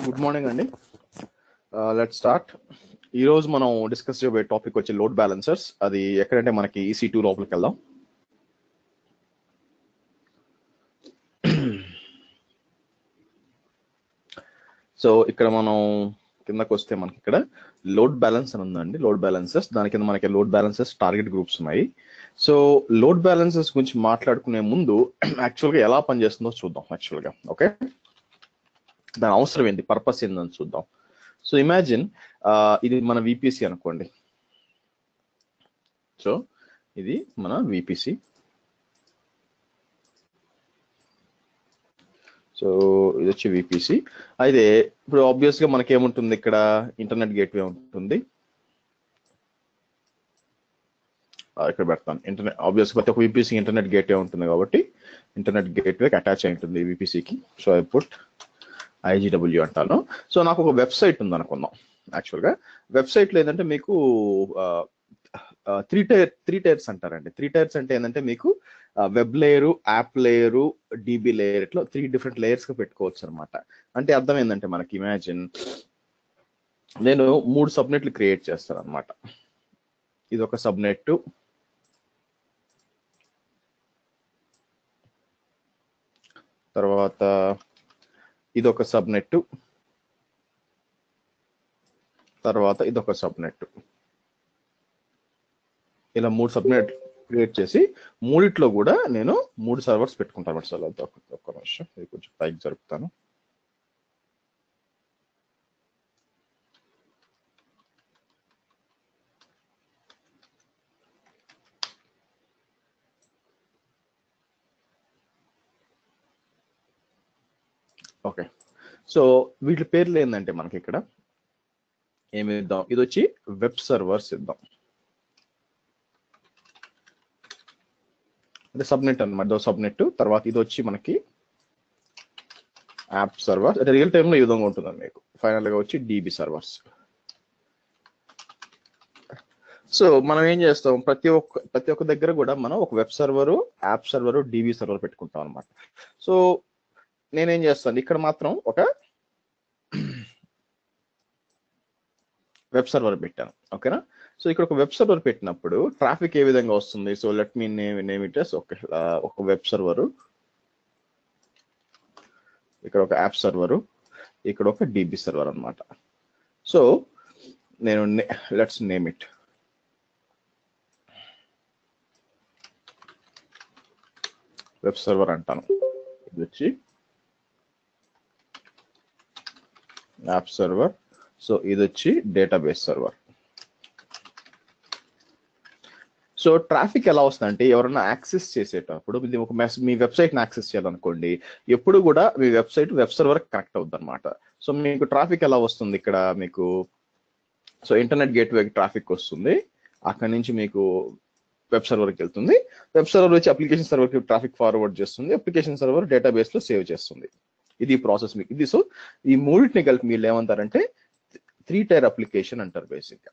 Good morning అండి. Let start. ఈ రోజు మనం డిస్కస్ చేయబోయే టాపిక్ వచ్చి లోడ్ బ్యాలెన్సర్స్. అది ఎక్కడంటే మనకి EC2 లోపలికి వెళ్దాం. సో ఇక్కడ మనం కిందకు వస్తే మనకి ఇక్కడ లోడ్ బ్యాలెన్స్ అని ఉందండి. లోడ్ బ్యాలెన్సెస్, దాని కింద మనకి లోడ్ బ్యాలెన్సెస్ టార్గెట్ గ్రూప్స్ ఉన్నాయి. సో లోడ్ బ్యాలెన్సెస్ గురించి మాట్లాడుకునే ముందు యాక్చువల్గా ఎలా పనిచేస్తుందో చూద్దాం. యాక్చువల్గా ఓకే, దాని అవసరం ఏంటి, పర్పస్ ఏందని చూద్దాం. సో ఇమాజిన్ ఇది మన VPC అనుకోండి. సో ఇది మన VPC. సో ఇది వచ్చి VPC. అయితే ఇప్పుడు ఆబ్వియస్ గా మనకి ఏముంటుంది, ఇక్కడ ఇంటర్నెట్ గేట్వే ఉంటుంది. ఇక్కడ పెడతాను ఇంటర్నెట్. ఆబ్వియస్ ప్రతి ఒక్క VPC ఇంటర్నెట్ గేట్వే ఉంటుంది కాబట్టి ఇంటర్నెట్ గేట్వేకి అటాచ్ అయి ఉంటుంది VPCకి. సో ఐ పుట్ IGW అంటాను. సో నాకు ఒక వెబ్సైట్ ఉంది అనుకుందాం. యాక్చువల్గా వెబ్సైట్లో ఏంటంటే మీకు త్రీ టైర్స్ అంటారండి. 3 టైర్స్ అంటే ఏంటంటే మీకు web layer, app layer, DB layer, ఇట్లా 3 డిఫరెంట్ లేయర్స్గా పెట్టుకోవచ్చు అనమాట. అంటే అర్థం ఏంటంటే మనకి ఇమాజిన్ నేను 3 సబ్నెట్లు క్రియేట్ చేస్తాను అనమాట. ఇది ఒక సబ్నెట్, తర్వాత ఇదొక సబ్నెట్, తర్వాత ఇదొక సబ్నెట్. ఇలా 3 సబ్నెట్ క్రియేట్ చేసి మూడిట్లో కూడా నేను 3 సర్వర్స్ పెట్టుకుంటాను. సార్ ఒక్క నిమిషం, ఇది కొంచెం పైకి జరుపుతాను. ఓకే, సో వీటి పేర్లు ఏంటంటే మనకి ఇక్కడ ఏమి ఇద్దాం, ఇది వచ్చి వెబ్ సర్వర్స్ ఇద్దాం. అంటే సబ్నెట్ అనమాట, సబ్నెట్. తర్వాత ఇది వచ్చి మనకి యాప్ సర్వర్స్, అంటే రియల్ టైంలో ఈ విధంగా ఉంటుందండి మీకు. ఫైనల్గా వచ్చి DB సర్వర్స్. సో మనం ఏం చేస్తాం, ప్రతి ఒక్క దగ్గర కూడా మనం ఒక web server, app server, DB server పెట్టుకుంటాం అనమాట. సో నేనేం చేస్తాను, ఇక్కడ మాత్రం ఒక వెబ్ సర్వర్ పెట్టాను. ఓకేనా. సో ఇక్కడ ఒక వెబ్ సర్వర్ పెట్టినప్పుడు ట్రాఫిక్ ఏ విధంగా వస్తుంది. So let me name it as ఒక వెబ్ సర్వరు, ఇక్కడ ఒక యాప్ సర్వరు, ఇక్కడ ఒక DB సర్వర్ అనమాట. సో నేను let's name it web server అంటాను. ఇది వచ్చి యాప్ సర్వర్. సో ఇది వచ్చి డేటాబేస్ సర్వర్. సో ట్రాఫిక్ ఎలా వస్తుందంటే, ఎవరైనా యాక్సెస్ చేసేటప్పుడు ఇది ఒక మీ వెబ్సైట్ని యాక్సెస్ చేయాలనుకోండి, ఎప్పుడు కూడా మీ వెబ్సైట్ వెబ్ సర్వర్ కనెక్ట్ అవుతుంది అనమాట. సో మీకు ట్రాఫిక్ ఎలా వస్తుంది ఇక్కడ మీకు, సో ఇంటర్నెట్ గేట్వేకి ట్రాఫిక్ వస్తుంది, అక్కడి నుంచి మీకు వెబ్ సర్వర్కి వెళ్తుంది, వెబ్ సర్వర్ వచ్చి అప్లికేషన్ సర్వర్కి ట్రాఫిక్ ఫార్వర్డ్ చేస్తుంది, అప్లికేషన్ సర్వర్ డేటాబేస్లో సేవ్ చేస్తుంది. ఇది ప్రాసెస్ మీకు ఇది. సో ఈ మూడింటిని కలిపి మీరు ఏమంటారంటే 3 టైర్ అప్లికేషన్ అంటారు బేసిక్గా.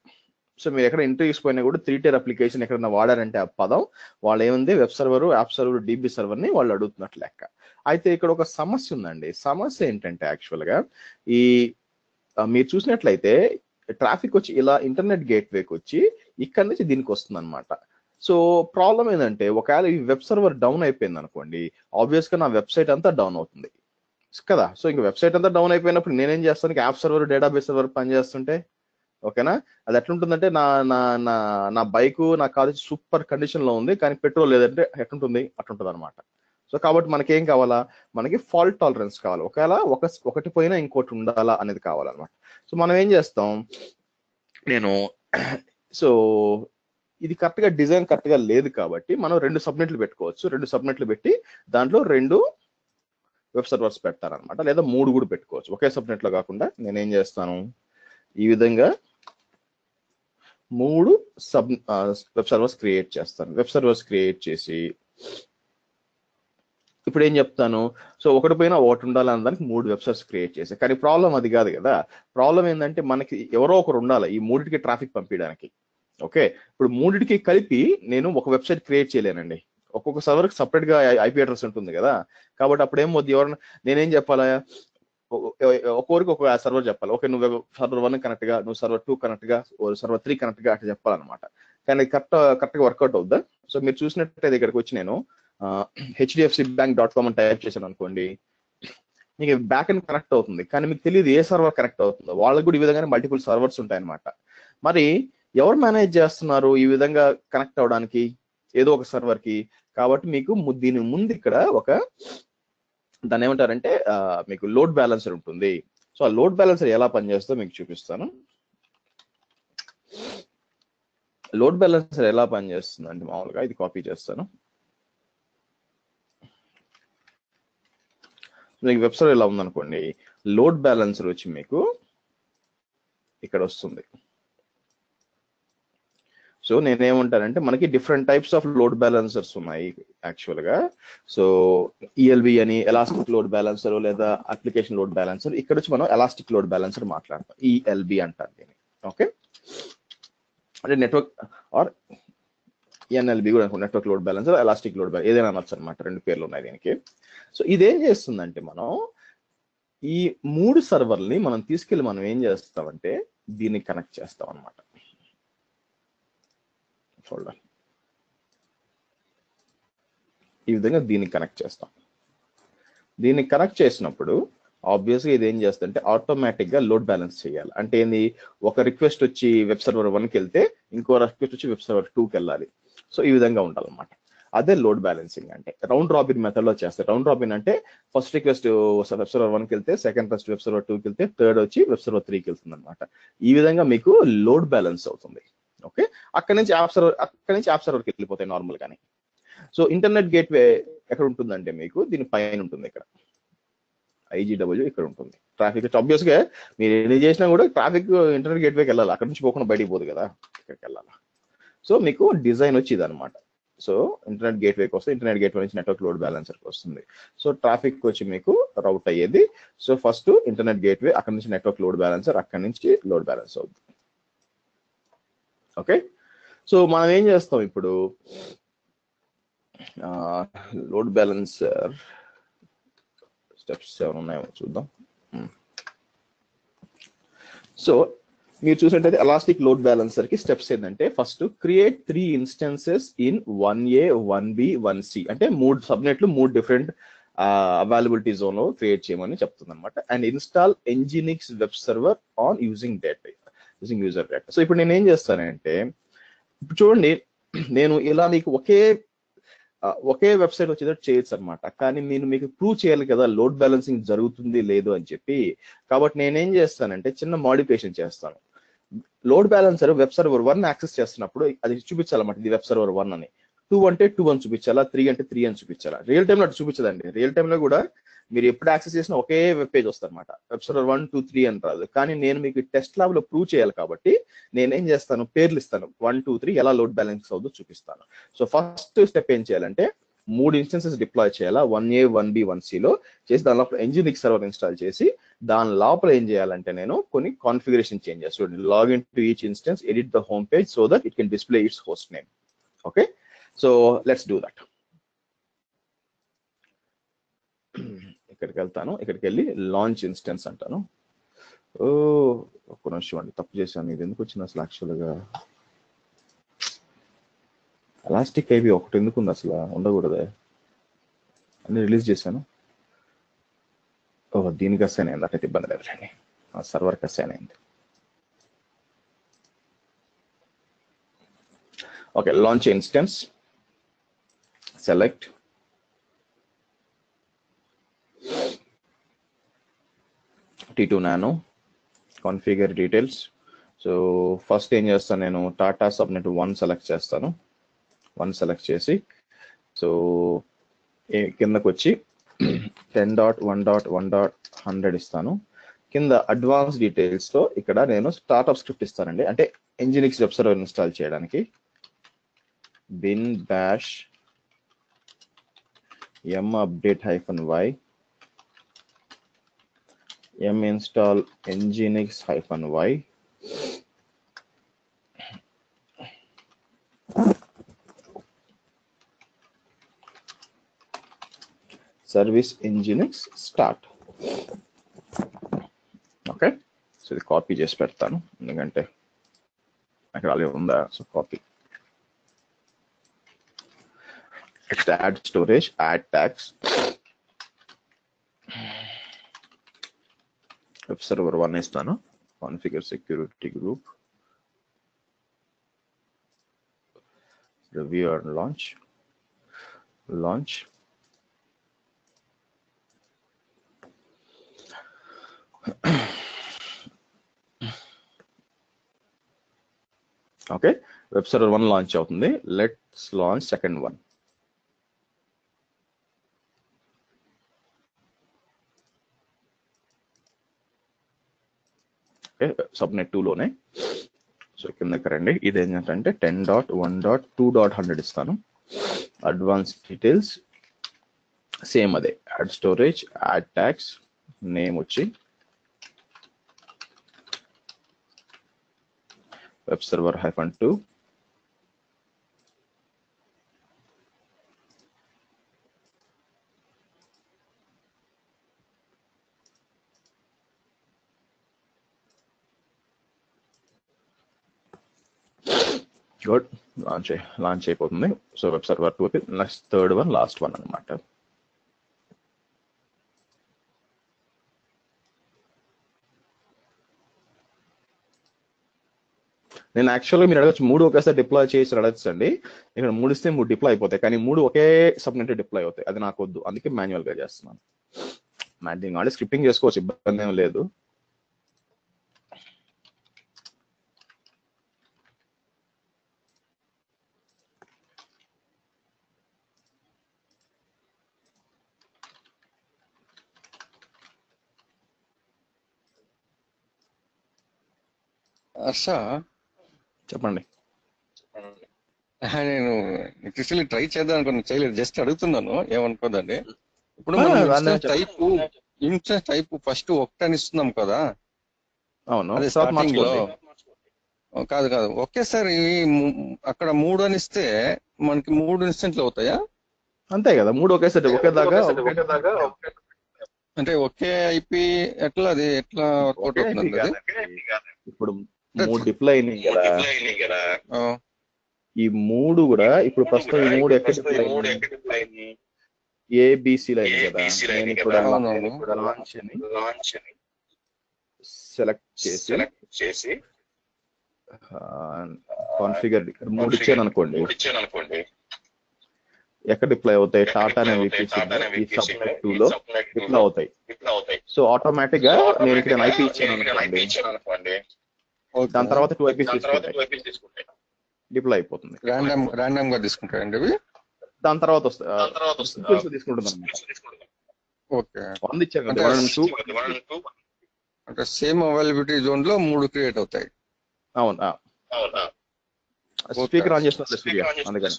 సో మీరు ఎక్కడ ఇంటర్వ్యూస్ పోయినా కూడా 3 టైర్ అప్లికేషన్ ఎక్కడన్నా వాడారంటే ఆ పదం వాళ్ళు ఏముంది, web server, app server, DB సర్వర్ని వాళ్ళు అడుగుతున్నట్లు లెక్క. అయితే ఇక్కడ ఒక సమస్య ఉందండి. సమస్య ఏంటంటే యాక్చువల్గా ఈ మీరు చూసినట్లయితే ట్రాఫిక్ వచ్చి ఇలా ఇంటర్నెట్ గేట్వేకి వచ్చి ఇక్కడ నుంచి దీనికి వస్తుంది అనమాట. సో ప్రాబ్లం ఏంటంటే, ఒకవేళ ఈ వెబ్ సర్వర్ డౌన్ అయిపోయింది అనుకోండి, ఆబ్వియస్గా నా వెబ్సైట్ అంతా డౌన్ అవుతుంది కదా. సో ఇంక వెబ్సైట్ అంతా డౌన్ అయిపోయినప్పుడు నేనేం చేస్తాను, యాప్ సర్వర్, డేటాబేస్ సర్వర్ పనిచేస్తుంటే ఓకేనా, అది ఎట్లుంటుందంటే నా నా నా నా బైకు, నా కారు సూపర్ కండిషన్లో ఉంది కానీ పెట్రోల్ లేదంటే ఎట్లుంటుంది, అట్లుంటుంది అనమాట. సో కాబట్టి మనకేం కావాలా, మనకి ఫాల్ట్ టాలరెన్స్ కావాలి. ఒకవేళ ఒకటి పోయినా ఇంకోటి ఉండాలా అనేది కావాలన్నమాట. సో మనం ఏం చేస్తాం, సో ఇది కరెక్ట్గా డిజైన్ కరెక్ట్గా లేదు కాబట్టి మనం 2 సబ్నెట్లు పెట్టుకోవచ్చు. 2 సబ్నెట్లు పెట్టి దాంట్లో 2 వెబ్ సర్వర్స్ పెడతారనమాట, లేదా 3 కూడా పెట్టుకోవచ్చు. ఒకే సబ్నెట్లో కాకుండా నేనేం చేస్తాను, ఈ విధంగా 3 వెబ్ సర్వర్స్ క్రియేట్ చేస్తాను. వెబ్ సర్వర్స్ క్రియేట్ చేసి ఇప్పుడు ఏం చెప్తాను, సో ఒకటి పైన ఒకటి ఉండాలన్న దానికి 3 వెబ్ సర్వర్స్ క్రియేట్ చేశాను. కానీ ప్రాబ్లం అది కాదు కదా. ప్రాబ్లం ఏంటంటే మనకి ఎవరో ఒకరు ఉండాలి ఈ 3టికి ట్రాఫిక్ పంపించడానికి. ఓకే, ఇప్పుడు 3టికి కలిపి నేను ఒక వెబ్సైట్ క్రియేట్ చేయలేనండి. ఒక్కొక్క సర్వర్కి సపరేట్గా IP అడ్రస్ ఉంటుంది కదా. కాబట్టి అప్పుడు ఏమవుద్ది, ఎవరైనా నేనేం చెప్పాలా, ఒక్కొరికి ఒక సర్వర్ చెప్పాలి. ఓకే, నువ్వు సర్వర్ 1 కనెక్ట్ గా, నువ్వు సర్వర్ 2 కనెక్ట్ గా, సర్వర్ 3 కనెక్ట్ గా అట్లా చెప్పాలన్నమాట. కానీ కరెక్ట్ గా వర్కౌట్ అవుద్దా? సో మీరు చూసినట్టయితే ఇక్కడికి వచ్చి నేను hdfcbank.com అని టైప్ చేశాను అనుకోండి, మీకు బ్యాక్ ఎండ్ కనెక్ట్ అవుతుంది, కానీ మీకు తెలియదు ఏ సర్వర్ కనెక్ట్ అవుతుందో. వాళ్ళకి కూడా ఈ విధంగానే మల్టిపుల్ సర్వర్స్ ఉంటాయన్నమాట. మరి ఎవరు మేనేజ్ చేస్తున్నారు ఈ విధంగా కనెక్ట్ అవడానికి ఏదో ఒక సర్వర్ కి? కాబట్టి మీకు దీని ముందు ఇక్కడ ఒక దాన్ని ఏమంటారంటే మీకు లోడ్ బ్యాలెన్సర్ ఉంటుంది. సో ఆ లోడ్ బ్యాలెన్సర్ ఎలా పనిచేస్తుందో మీకు చూపిస్తాను. లోడ్ బ్యాలెన్సర్ ఎలా పనిచేస్తుంది అంటే మామూలుగా ఇది కాపీ చేస్తాను. మీకు వెబ్సైట్ ఎలా ఉందనుకోండి, లోడ్ బ్యాలెన్సర్ వచ్చి మీకు ఇక్కడ వస్తుంది. సో నేనేమంటానంటే మనకి different types of load balancers ఉన్నాయి యాక్చువల్ గా. సో ఈఎల్బి అని, ఎలాస్టిక్ లోడ్ బ్యాలెన్సర్ లేదా అప్లికేషన్ లోడ్ బ్యాలెన్సర్. ఇక్కడ వచ్చి మనం ఎలాస్టిక్ లోడ్ బ్యాలెన్సర్ మాట్లాడతాం, ఈఎల్బి అంటారు దీన్ని. ఓకే, అంటే నెట్వర్క్ ఆర్ ఎన్ఎల్బి కూడా network load balancer, elastic load balancer ఏదైనా అనొచ్చు అనమాట, రెండు పేర్లు ఉన్నాయి దీనికి. సో ఇదేం చేస్తుందంటే మనం ఈ 3 సర్వర్ని మనం తీసుకెళ్ళి మనం ఏం చేస్తామంటే దీన్ని కనెక్ట్ చేస్తాం అనమాట. చూడండి, ఈ విధంగా దీన్ని కనెక్ట్ చేస్తాం. దీన్ని కనెక్ట్ చేసినప్పుడు ఆబ్వియస్గా ఇది ఏం చేస్తుందంటే ఆటోమేటిక్ గా లోడ్ బ్యాలెన్స్ చేయాలి. అంటే ఏంది, ఒక రిక్వెస్ట్ వచ్చి వెబ్ సర్వర్ 1కి వెళ్తే ఇంకో రిక్వెస్ట్ వచ్చి వెబ్ సర్వర్ 2కి వెళ్ళాలి. సో ఈ విధంగా ఉండాలన్నమాట. అదే లోడ్ బ్యాలెన్సింగ్ అంటే. రౌండ్ రాబిన్ మెథడ్ లో చేస్తారు. రౌండ్ రాబిన్ అంటే ఫస్ట్ రిక్వెస్ట్ వెబ్ సర్వర్ 1కి వెళ్తే, సెకండ్ ఫస్ట్ వెబ్ సర్వర్ 2కి వెళ్తే, థర్డ్ వచ్చి వెబ్ సర్వర్ 3కి వెళ్తుంది అనమాట. ఈ విధంగా మీకు లోడ్ బ్యాలెన్స్ అవుతుంది. ఓకే, అక్కడి నుంచి యాప్ సర్వర్కి వెళ్ళిపోతాయి నార్మల్ గానే. సో ఇంటర్నెట్ గేట్వే ఎక్కడ ఉంటుందంటే మీకు దీని పైన ఉంటుంది, ఇక్కడ IGW ఇక్కడ ఉంటుంది. ట్రాఫిక్ ఆబ్వియస్ గా మీరు ఏది చేసినా కూడా ట్రాఫిక్ ఇంటర్నెట్ గేట్వేకి వెళ్ళాలి, అక్కడ నుంచి పోకుండా బయటికి పోదు కదా, ఇక్కడికి వెళ్ళాలి. సో మీకు డిజైన్ వచ్చి ఇది అనమాట. సో ఇంటర్నెట్ గేట్వేకి వస్తే ఇంటర్నెట్ గేట్వే నుంచి నెట్వర్క్ లోడ్ బ్యాలెన్సర్కి వస్తుంది. సో ట్రాఫిక్ వచ్చి మీకు రౌట్ అయ్యేది. సో ఫస్ట్ ఇంటర్నెట్ గేట్వే, అక్కడ నుంచి నెట్వర్క్ లోడ్ బ్యాలెన్సర్, అక్కడ నుంచి లోడ్ బ్యాలెన్స్ అవుతుంది. ఓకే, సో మనం ఏం చేస్తాం ఇప్పుడు, లోడ్ బ్యాలెన్సర్ స్టెప్స్ ఏమైనా ఉన్నాయో చూద్దాం. సో మీరు చూసినట్టయితే ఎలాస్టిక్ లోడ్ బ్యాలెన్సర్ కి స్టెప్స్ ఏంటంటే, first create 3 instances in 1A 1B 1C, అంటే 3 సబ్నెట్లు 3 డిఫరెంట్ అవైలబిలిటీ జోన్ లో క్రియేట్ చేయమని చెప్తుంది అనమాట. And install Nginx web server on using user data. So ఇప్పుడు నేను ఏం చేస్తానంటే, ఇప్పుడు చూడండి, నేను ఇలా మీకు ఒకే వెబ్సైట్ వచ్చేటట్టు చేయొచ్చు అనమాట. కానీ నేను మీకు ప్రూవ్ చేయాలి కదా లోడ్ బ్యాలెన్సింగ్ జరుగుతుంది లేదు అని చెప్పి. కాబట్టి నేనేం చేస్తానంటే చిన్న మోడిఫికేషన్ చేస్తాను. Load balancer web server 1 access చేస్తున్నప్పుడు అది చూపించాలన్నమాట, ఇది వెబ్ సర్వర్ 1 అని. 2 అంటే 2 అని చూపించాలా, 3 అంటే 3 అని చూపించాలా. రియల్ టైమ్ లో అటు చూపించదండి. రియల్ టైమ్ లో కూడా మీరు ఎప్పుడు యాక్సెస్ చేసినా ఒకే వెబ్ పేజ్ వస్తుంది అనమాట, వెబ్ సర్వర్ 1 2 3 అని రాదు. కానీ నేను మీకు టెస్ట్ ల్యాబ్ లో ప్రూవ్ చేయాలి కాబట్టి నేనేం చేస్తాను, పేర్లు ఇస్తాను, 1 2 3 ఎలా లోడ్ బ్యాలెన్స్ అవుతుందో చూపిస్తాను. సో ఫస్ట్ స్టెప్ ఏం చేయాలంటే 3 ఇన్స్టెన్సెస్ డిప్లాయ్ చేయాలా, 1A 1B 1C లో చేసి దాని లోపల Nginx సర్వర్ ఇన్స్టాల్ చేసి దాని లోపల ఏం చేయాలంటే నేను కొన్ని కాన్ఫిగరేషన్ చేంజ్ చేస్తాను. Login to each instance, edit the home page so that it can display it's host name. Okay, so let's do that. ఇక్కడికి వెళ్తాను, ఇక్కడికి వెళ్ళి లాంచ్ ఇన్స్టెన్స్ అంటాను. ఒక్క నిమిషం అండి, తప్పు చేశాను. ఇది ఎందుకు వచ్చింది అసలు? యాక్చువల్గా ఎలాస్టిక్ ఐబీ ఒకటి ఎందుకు ఉంది అసలు, ఉండకూడదే. అన్ని రిలీజ్ చేశాను. దీనికి అసైన్ అయింది, అట్లయితే ఇబ్బంది లేదులేండి. సర్వర్కి అసైన్ అయింది. Okay, launch instance, select, T2 Nano, configure details. So first ఏం చేస్తాను, నేను టాటా సబ్నెట్ 1 సెలెక్ట్ చేస్తాను. 1 సెలెక్ట్ చేసి సో కిందకు వచ్చి 10.1.1.100 ఇస్తాను. కింద అడ్వాన్స్ డీటెయిల్స్ లో ఇక్కడ నేను స్టార్ట్అప్ స్క్రిప్ట్ ఇస్తానండి, అంటే Nginx వెబ్ సర్వర్ ఇన్స్టాల్ చేయడానికి. bin bash m update -y m install Nginx -y service Nginx start. So ఇది కాపీ చేసి పెడతాను, ఎందుకంటే అక్కడ అలాగే ఉందా. So copy, next add storage, add tags, web server 1 ఇస్తాను, configure security group, review and launch. Okay, web server 1 launch అవుతుంది. Let's launch second one. Okay, subnet 2 లోనే. సో కిందకి రండి, ఇది ఏంటంటే 10.1.2.100 ఇస్తాను. అడ్వాన్స్ డీటెయిల్స్ సేమ్ అదే, add storage, add tags, name వచ్చి వెబ్ సర్వర్ -2. గుడ్, లాంచ్ అయిపోతుంది. So web server 2 next third one, last one అనమాట. నేను యాక్చువల్గా మీరు అడగచ్చు 3 ఒకేసారి డిప్లాయ్ చేసి అడగచ్చు అండి. ఇక్కడ 3 ఇస్తే 3 డిప్లాయ్ అయిపోతాయి, కానీ 3 ఒకే సబ్నెట్ డిప్లాయ్ అవుతాయి. అది నాకు వద్దు, అందుకే మాన్యువల్ గా చేస్తున్నాను. దీనికి ఆల్రెడీ స్క్రిప్టింగ్ చేసుకోవచ్చు, ఇబ్బంది ఏం లేదు. చెప్పండి. నేను యాక్చువల్లీ ట్రై చేద్దాం అనుకున్నా, చేయలేదు, జస్ట్ అడుగుతున్నాను, ఏమనుకోదండి. ఇప్పుడు ఆ, మనం దాన్నే ఇన్స్టెన్స్ టైప్ ఫస్ట్ 1 అని ఇస్తున్నాం కదా, అవును, అదే తర్వాత స్టార్టింగ్ లో. మార్చుకోండి. కాదు ఒకేసారి అక్కడ 3 అని ఇస్తే మనకి 3 ఇన్స్టెంట్లు అవుతాయా? అంతే కదా, 3 ఒకేసారి ఒకేదాకా. అంటే ఒకే ఐపీ ఎట్లా, అది ఎట్లా వర్కౌట్ అవుతుంది అది? ఇప్పుడు 3 డిప్లాయ్ అయినాయి కదా, ఈ 3 కూడా ఇప్పుడు ప్రస్తుతం ఈ 3 ఎక్కడ డిప్లాయ్ అయినాయి? ఏబిసి లో అయినాయి కదా. నేను ఇప్పుడు లాంచ్ అని సెలెక్ట్ చేసి కాన్ఫిగర్ 3 ఇచ్చాను అనుకోండి, ఎక్కడ డిప్లాయ్ అవుతాయి? టాటా అనే ఈ సబ్నెట్ 2 లో డిప్లాయ్ అవుతాయి. సో ఆటోమేటిక్ గా నేను ఇక్కడ ఐపీ ఇచ్చాను అనుకోండి, దాని తర్వాత 2 ఐపీస్ తీసుకుంటాయి, డిప్లాయ్ అయిపోతుంది. రాండమ్ గా తీసుకుంటాయండి అవి, దాని తర్వాత వస్తాయి తీసుకుంటుంది అనమాట. ఓకే, 1 ఇచ్చాను కదా, 1 and 2 అంటే సేమ్ అవైలబిలిటీ జోన్ లో 3 క్రియేట్ అవుతాయి. అవునా, స్పీకర్ ఆన్ చేస్తున్నా సూర్య, అందుకని.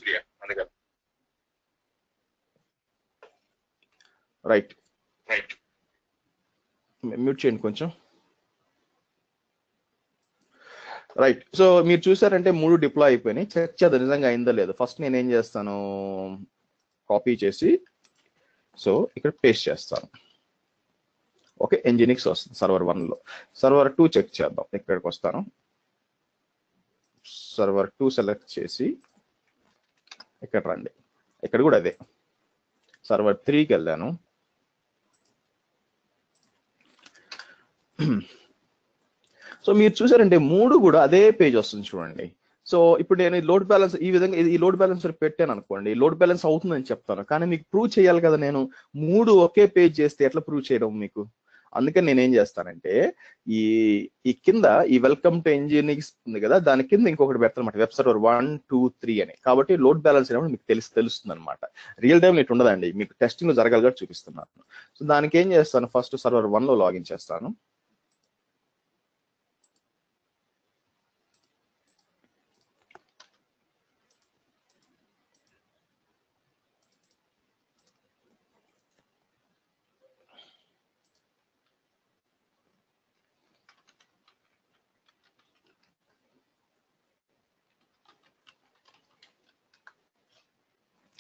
రైట్, మ్యూట్ చేయండి కొంచెం. రైట్, సో మీరు చూసారంటే 3 డిప్లాయ్ అయిపోయినాయి. చెక్ చేద్దాం నిజంగా అయిందో లేదు. ఫస్ట్ నేను ఏం చేస్తాను, కాపీ చేసి సో ఇక్కడ పేస్ట్ చేస్తాను. ఓకే, ఎన్జినిక్స్ వస్తుంది సర్వర్ 1 లో. సర్వర్ 2 చెక్ చేద్దాం. ఇక్కడికి వస్తాను, సర్వర్ 2 సెలెక్ట్ చేసి ఇక్కడ రండి, ఇక్కడ కూడా అదే. సర్వర్ 3కి వెళ్ళాను, సో మీరు చూసారంటే 3 కూడా అదే పేజ్ వస్తుంది చూడండి. సో ఇప్పుడు నేను లోడ్ బ్యాలెన్స్ ఈ విధంగా ఈ లోడ్ బ్యాలెన్సర్ పెట్టాను అనుకోండి, లోడ్ బ్యాలెన్స్ అవుతుందని చెప్తాను, కానీ మీకు ప్రూవ్ చేయాలి కదా. నేను 3 ఒకే పేజ్ చేస్తే ఎట్లా ప్రూవ్ చేయడం మీకు? అందుకని నేనేం చేస్తానంటే ఈ కింద ఈ వెల్కమ్ టు ఎన్జినిక్స్ ఉంది కదా, దాని కింద ఇంకొకటి పెడతాను అనమాట, వెబ్ సర్వర్ 1, 2, 3 అని. కాబట్టి లోడ్ బ్యాలెన్స్ ఏమో మీకు తెలుస్తుంది అనమాట. రియల్ టైం ఇటు ఉండదండి, మీకు టెస్టింగ్ లో జరగాలిగా చూపిస్తున్నాను. సో దానికి ఏం చేస్తాను, ఫస్ట్ సర్వర్ 1 లో లాగిన్ చేస్తాను.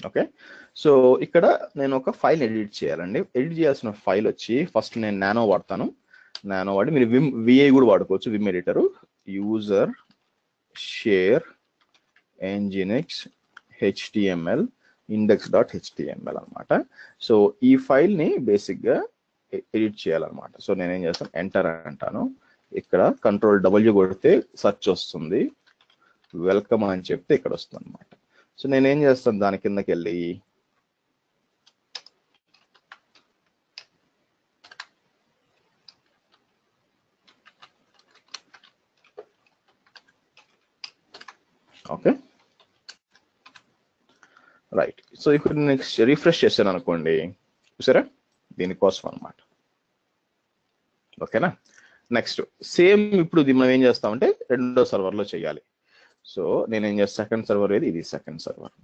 ఓకే, సో ఇక్కడ నేను ఒక ఫైల్ ఎడిట్ చేయాలండి. ఎడిట్ చేయాల్సిన ఫైల్ వచ్చి ఫస్ట్ నేను నానో వాడతాను. నానో వాడి మీరు విఐ కూడా వాడుకోవచ్చు. Vim editor user share nginx html index.html అనమాట. సో ఈ ఫైల్ ని బేసిక్ గా ఎడిట్ చేయాలన్నమాట. సో నేనేం చేస్తాను, ఎంటర్ అంటాను. ఇక్కడ Ctrl+W కొడితే సెర్చ్ వస్తుంది, వెల్కమ్ అని చెప్తే ఇక్కడ వస్తుంది అనమాట. సో నేనేం చేస్తాను, దాని కిందకి వెళ్ళి ఓకే రైట్. సో ఇక్కడ నెక్స్ట్ రిఫ్రెష్ చేశాను అనుకోండి, చూసారా, దీనికోసం అనమాట. ఓకేనా. నెక్స్ట్ సేమ్ ఇప్పుడు ఇది మనం ఏం చేస్తామంటే రెండో సర్వర్లో చేయాలి. సో నేనేం చేస్తాను, సెకండ్ సర్వర్ ఏది, ఇది second server.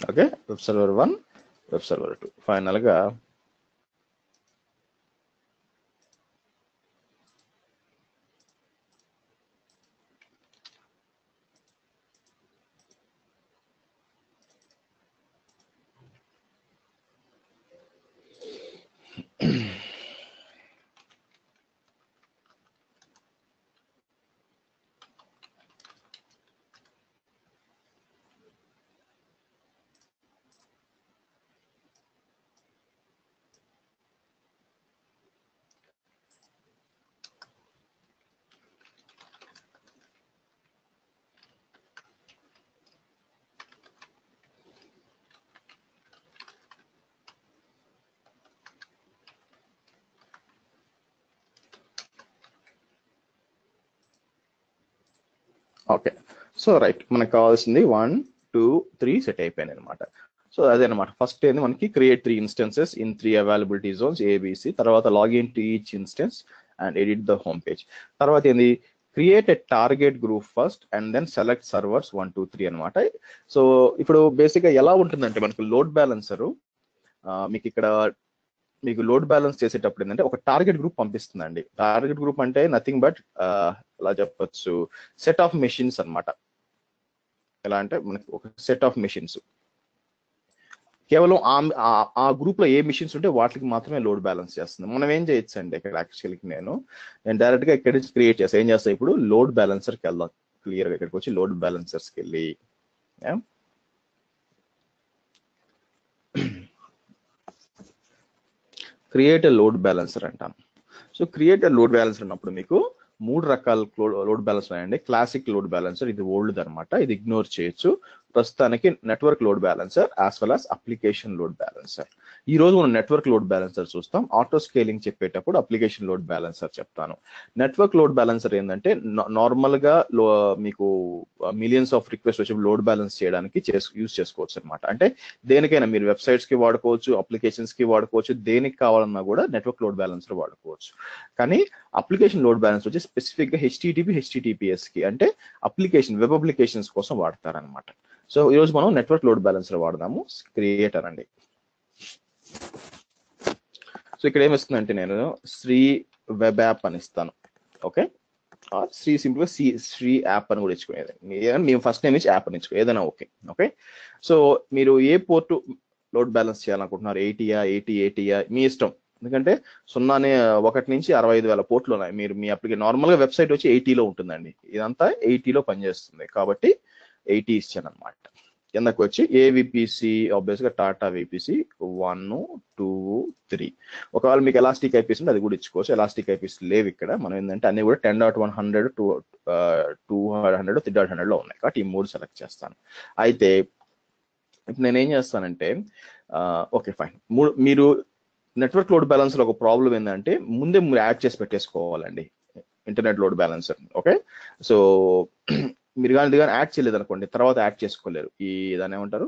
Okay, web server 1, web server 2. Final గా ఓకే. సో రైట్, మనకు కావాల్సింది 1 2 3 సెట్ అయిపోయింది అనమాట. సో అదే అనమాట. ఫస్ట్ ఏంది మనకి create 3 instances in 3 availability zones ABC, తర్వాత login to each instance and edit the home page. తర్వాత ఏంది, create a target group first and then select servers 1 2 3 అనమాట. సో ఇప్పుడు బేసిక్ గా ఎలా ఉంటుందంటే మనకు లోడ్ బ్యాలెన్సర్ మీకు ఇక్కడ మీకు లోడ్ బ్యాలెన్స్ చేసేటప్పుడు ఏంటంటే ఒక టార్గెట్ గ్రూప్ పంపిస్తుందండి. టార్గెట్ గ్రూప్ అంటే నథింగ్ బట్ ఎలా చెప్పొచ్చు, సెట్ ఆఫ్ మెషిన్స్ అనమాట. ఎలా అంటే మనకి ఒక సెట్ ఆఫ్ మెషిన్స్, కేవలం ఆ గ్రూప్ లో ఏ మిషన్స్ ఉంటే వాటికి మాత్రమే లోడ్ బ్యాలెన్స్ చేస్తుంది. మనం ఏం చేయొచ్చు అండి, ఇక్కడ యాక్చువల్లీ నేను డైరెక్ట్ గా ఇక్కడ నుంచి క్రియేట్ చేస్తాను. ఏం చేస్తాను, ఇప్పుడు లోడ్ బ్యాలెన్సర్కి వెళ్దాం. క్లియర్ గా ఇక్కడికి వచ్చి లోడ్ బ్యాలెన్సర్స్కి వెళ్ళి క్రియేట్ ఎ లోడ్ బ్యాలెన్సర్ అంటాను. So create a load balancer అన్నప్పుడు మీకు 3 రకాల లోడ్ బ్యాలెన్స్ ఉన్నాయండి. క్లాసిక్ లోడ్ బ్యాలెన్సర్, ఇది ఓల్డ్ అనమాట, ఇది ఇగ్నోర్ చేయొచ్చు. ప్రస్తుతానికి network load balancer as well as application load balancer. ఈ రోజు మనం నెట్వర్క్ లోడ్ బ్యాలెన్సర్ చూస్తాం. ఆటో స్కేలింగ్ చెప్పేటప్పుడు అప్లికేషన్ లోడ్ బ్యాలెన్సర్ చెప్తాను. నెట్వర్క్ లోడ్ బ్యాలెన్సర్ ఏంటంటే నార్మల్ గా మీకు మిలియన్స్ ఆఫ్ రిక్వెస్ట్ వచ్చి లోడ్ బ్యాలెన్స్ చేయడానికి యూజ్ చేసుకోవచ్చు అనమాట. అంటే దేనికైనా మీరు వెబ్సైట్స్ కి వాడుకోవచ్చు, అప్లికేషన్స్ కి వాడుకోవచ్చు, దేనికి కావాలన్నా కూడా నెట్వర్క్ లోడ్ బ్యాలెన్సర్ వాడుకోవచ్చు. కానీ అప్లికేషన్ లోడ్ బ్యాలెన్స్ వచ్చి స్పెసిఫిక్ గా HTTPS కి, అంటే వెబ్ అప్లికేషన్స్ కోసం వాడతారనమాట. సో ఈ రోజు మనం నెట్వర్క్ లోడ్ బ్యాలెన్సర్ వాడదాము. క్రియేట్ అనండి. సో ఇక్కడ ఏమిస్తుందంటే నేను శ్రీ వెబ్ యాప్ అని ఇస్తాను. ఓకే, శ్రీ సింపుల్ గా శ్రీ యాప్ అని కూడా ఇచ్చుకునేది. మేము ఫస్ట్ నేమ్ ఇచ్చి యాప్ అని ఇచ్చుకో, ఏదైనా ఓకే. ఓకే, సో మీరు ఏ పోర్టు లోడ్ బ్యాలెన్స్ చేయాలనుకుంటున్నారు, 80 మీ ఇష్టం. ఎందుకంటే 1 నుంచి 65,000 పోర్ట్లు ఉన్నాయి. మీరు మీ అప్లికేషన్ నార్మల్ గా వెబ్సైట్ వచ్చి 80లో ఉంటుందండి. ఇదంతా 80లో పనిచేస్తుంది కాబట్టి 80 ఇచ్చాను అనమాట. కిందకు వచ్చి ఏవిపిసి ఆబ్వియస్ గా టాటా విపిసి 1, 2, 3. ఒకవేళ మీకు ఎలాస్టిక్ ఐపీస్ ఉంటే అది కూడా ఇచ్చుకోవచ్చు. ఎలాస్టిక్ ఐపీస్ లేవు ఇక్కడ. మనం ఏంటంటే అన్ని కూడా 10.100, 200, 3.100 లో ఉన్నాయి కాబట్టి ఈ 3 సెలెక్ట్ చేస్తాను. అయితే ఇప్పుడు నేనేం చేస్తానంటే ఓకే ఫైన్, మీరు నెట్వర్క్ లోడ్ బ్యాలెన్స్ లో ఒక ప్రాబ్లం ఏంటంటే ముందే మీరు యాడ్ చేసి పెట్టేసుకోవాలండి internet load balancer. Okay, so మీరు కానీ యాడ్ చేయలేదు అనుకోండి తర్వాత యాడ్ చేసుకోలేరు. దాన్ని ఏమంటారు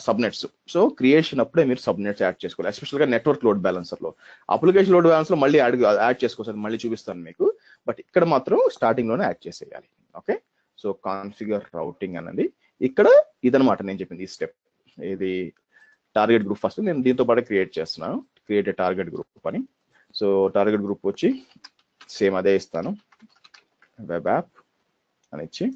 సబ్నెట్స్. సో క్రియేషన్ అప్పుడే మీరు సబ్నెట్స్ యాడ్ చేసుకోవాలి, ఎస్పెషల్గా నెట్వర్క్ లోడ్ బ్యాలెన్సర్ లో. అప్లికేషన్ లోడ్ బ్యాలెన్స్ లో మళ్ళీ యాడ్ చేసుకోవచ్చు, మళ్ళీ చూపిస్తాను మీకు. బట్ ఇక్కడ మాత్రం స్టార్టింగ్ లోనే యాడ్ చేసేయాలి. ఓకే, సో కాన్ఫిగర్ రౌటింగ్ అనేది ఇక్కడ ఇదనమాట నేను చెప్పింది ఈ స్టెప్. ఇది టార్గెట్ గ్రూప్ ఫస్ట్ నేను దీంతో పాటు క్రియేట్ చేస్తున్నాను, క్రియేట్ ఏ టార్గెట్ గ్రూప్ అని. సో టార్గెట్ గ్రూప్ వచ్చి సేమ్ అదే ఇస్తాను, వెబ్ యాప్ అని ఇచ్చి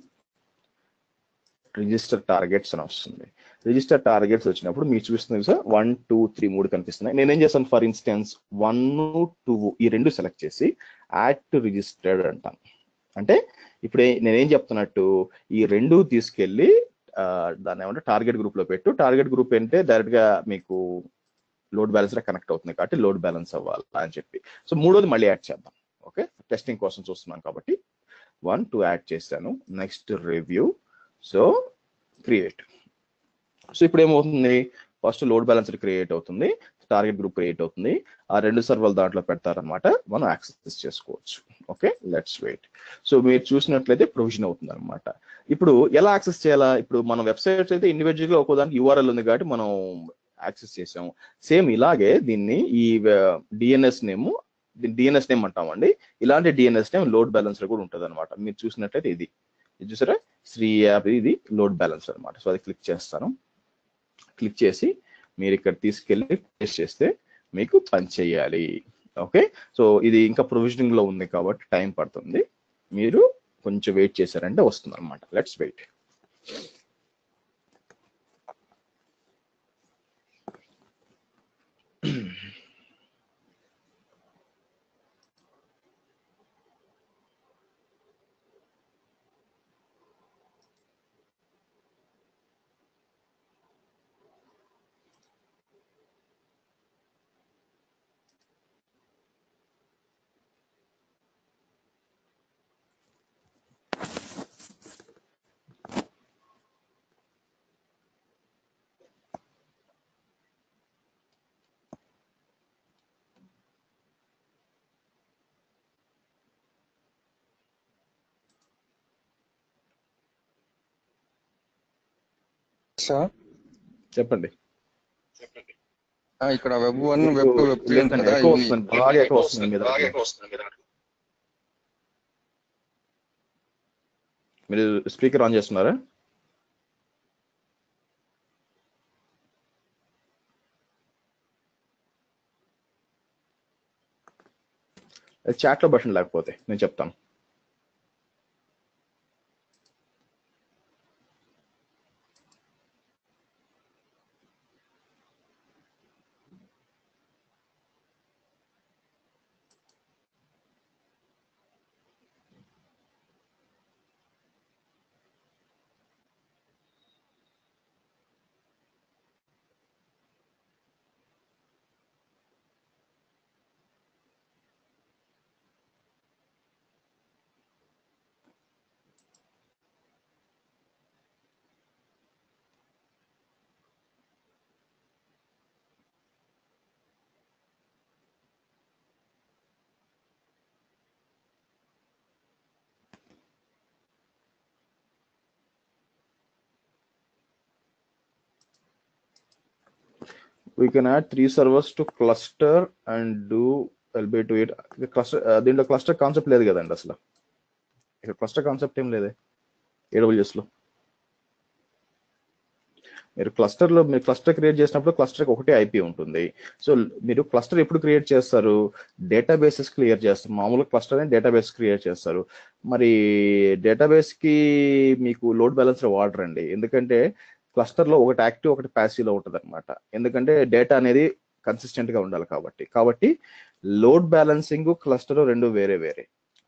రిజిస్టర్ టార్గెట్స్ అని వస్తుంది. రిజిస్టర్ టార్గెట్స్ వచ్చినప్పుడు మీకు చూపిస్తుంది సార్ 1, 2, 3 3 కనిపిస్తున్నాయి. నేనేం చేస్తాను, ఫర్ ఇన్స్టెన్స్ 1, 2 ఈ 2 సెలెక్ట్ చేసి యాడ్ టు రిజిస్టర్డ్ అంటాను. అంటే ఇప్పుడు నేనేం చెప్తున్నట్టు ఈ 2 తీసుకెళ్ళి దాన్ని ఏమంటే టార్గెట్ గ్రూప్ లో పెట్టు. టార్గెట్ గ్రూప్ అంటే డైరెక్ట్ గా మీకు లోడ్ బ్యాలెన్స్ కనెక్ట్ అవుతుంది కాబట్టి లోడ్ బ్యాలెన్స్ అవ్వాలి అని చెప్పి. సో మూడోది మళ్ళీ యాడ్ చేద్దాం. ఓకే, టెస్టింగ్ కోసం చూస్తున్నాం కాబట్టి 1, 2 యాడ్ చేశాను. Next review, so create. So ఇప్పుడు ఏమవుతుంది, ఫస్ట్ లోడ్ బ్యాలెన్సర్ క్రియేట్ అవుతుంది, టార్గెట్ గ్రూప్ క్రియేట్ అవుతుంది. ఆ 2 సర్వర్లు దాంట్లో పెడతారనమాట, మనం యాక్సెస్ చేసుకోవచ్చు. Okay, let's wait. సో మీరు చూసినట్లయితే ప్రొవిజన్ అవుతుంది అనమాట. ఇప్పుడు ఎలా యాక్సెస్ చేయాలా, ఇప్పుడు మన వెబ్సైట్స్ అయితే ఇండివిజువల్ గా ఒక్కోదానికి యూఆర్ఎల్ ఉంది కాబట్టి మనం యాక్సెస్ చేసాం. సేమ్ ఇలాగే దీన్ని ఈ డిఎన్ఎస్ నేమ్ అంటామండి. ఇలాంటి డిఎన్ఎస్ నేమ్ లోడ్ బ్యాలెన్సర్ కూడా ఉంటుంది అనమాట. మీరు చూసినట్లయితే ఇది చూసారా, శ్రీ యాప్, ఇది లోడ్ బ్యాలెన్సర్ అనమాట. సో అది క్లిక్ చేస్తాను. క్లిక్ చేసి మీరు ఇక్కడ తీసుకెళ్ళి టెస్ట్ చేస్తే మీకు పని చేయాలి. ఓకే, సో ఇది ఇంకా ప్రొవిజనింగ్ లో ఉంది కాబట్టి టైం పడుతుంది. మీరు కొంచెం వెయిట్ చేశారంటే వస్తుంది అనమాట. Let's wait. చెప్పండి. ఇక్కడ వెబ్ 1, వెబ్ 2, వెబ్ 3 బాగా ఎక్కువ వస్తుంది మీరు స్పీకర్ ఆన్ చేస్తున్నారా? చాట్ లో బటన్ లేకపోతే నేను చెప్తాను. We can add 3 servers to cluster and do LB to it. Cluster దీంట్లో క్లస్టర్ కాన్సెప్ట్ లేదు కదండి అసలు. ఇక్కడ క్లస్టర్ కాన్సెప్ట్ ఏం లేదే AWS లో. మీరు క్లస్టర్ క్రియేట్ చేసినప్పుడు క్లస్టర్కి ఒకటే ఐపీ ఉంటుంది. సో మీరు క్లస్టర్ ఎప్పుడు క్రియేట్ చేస్తారు, డేటాబేసెస్ క్లియర్ చేస్తారు. మామూలుగా క్లస్టర్ అని డేటాబేస్ క్రియేట్ చేస్తారు. మరి డేటాబేస్ కి మీకు లోడ్ బ్యాలెన్సర్ వాడరండి, ఎందుకంటే క్లస్టర్ లో ఒకటి యాక్టివ్ ఒకటి ప్యాసివ్ లో ఉంటుంది అనమాట. ఎందుకంటే డేటా అనేది కన్సిస్టెంట్ గా ఉండాలి కాబట్టి లోడ్ బ్యాలెన్సింగ్ క్లస్టర్ రెండు వేరే.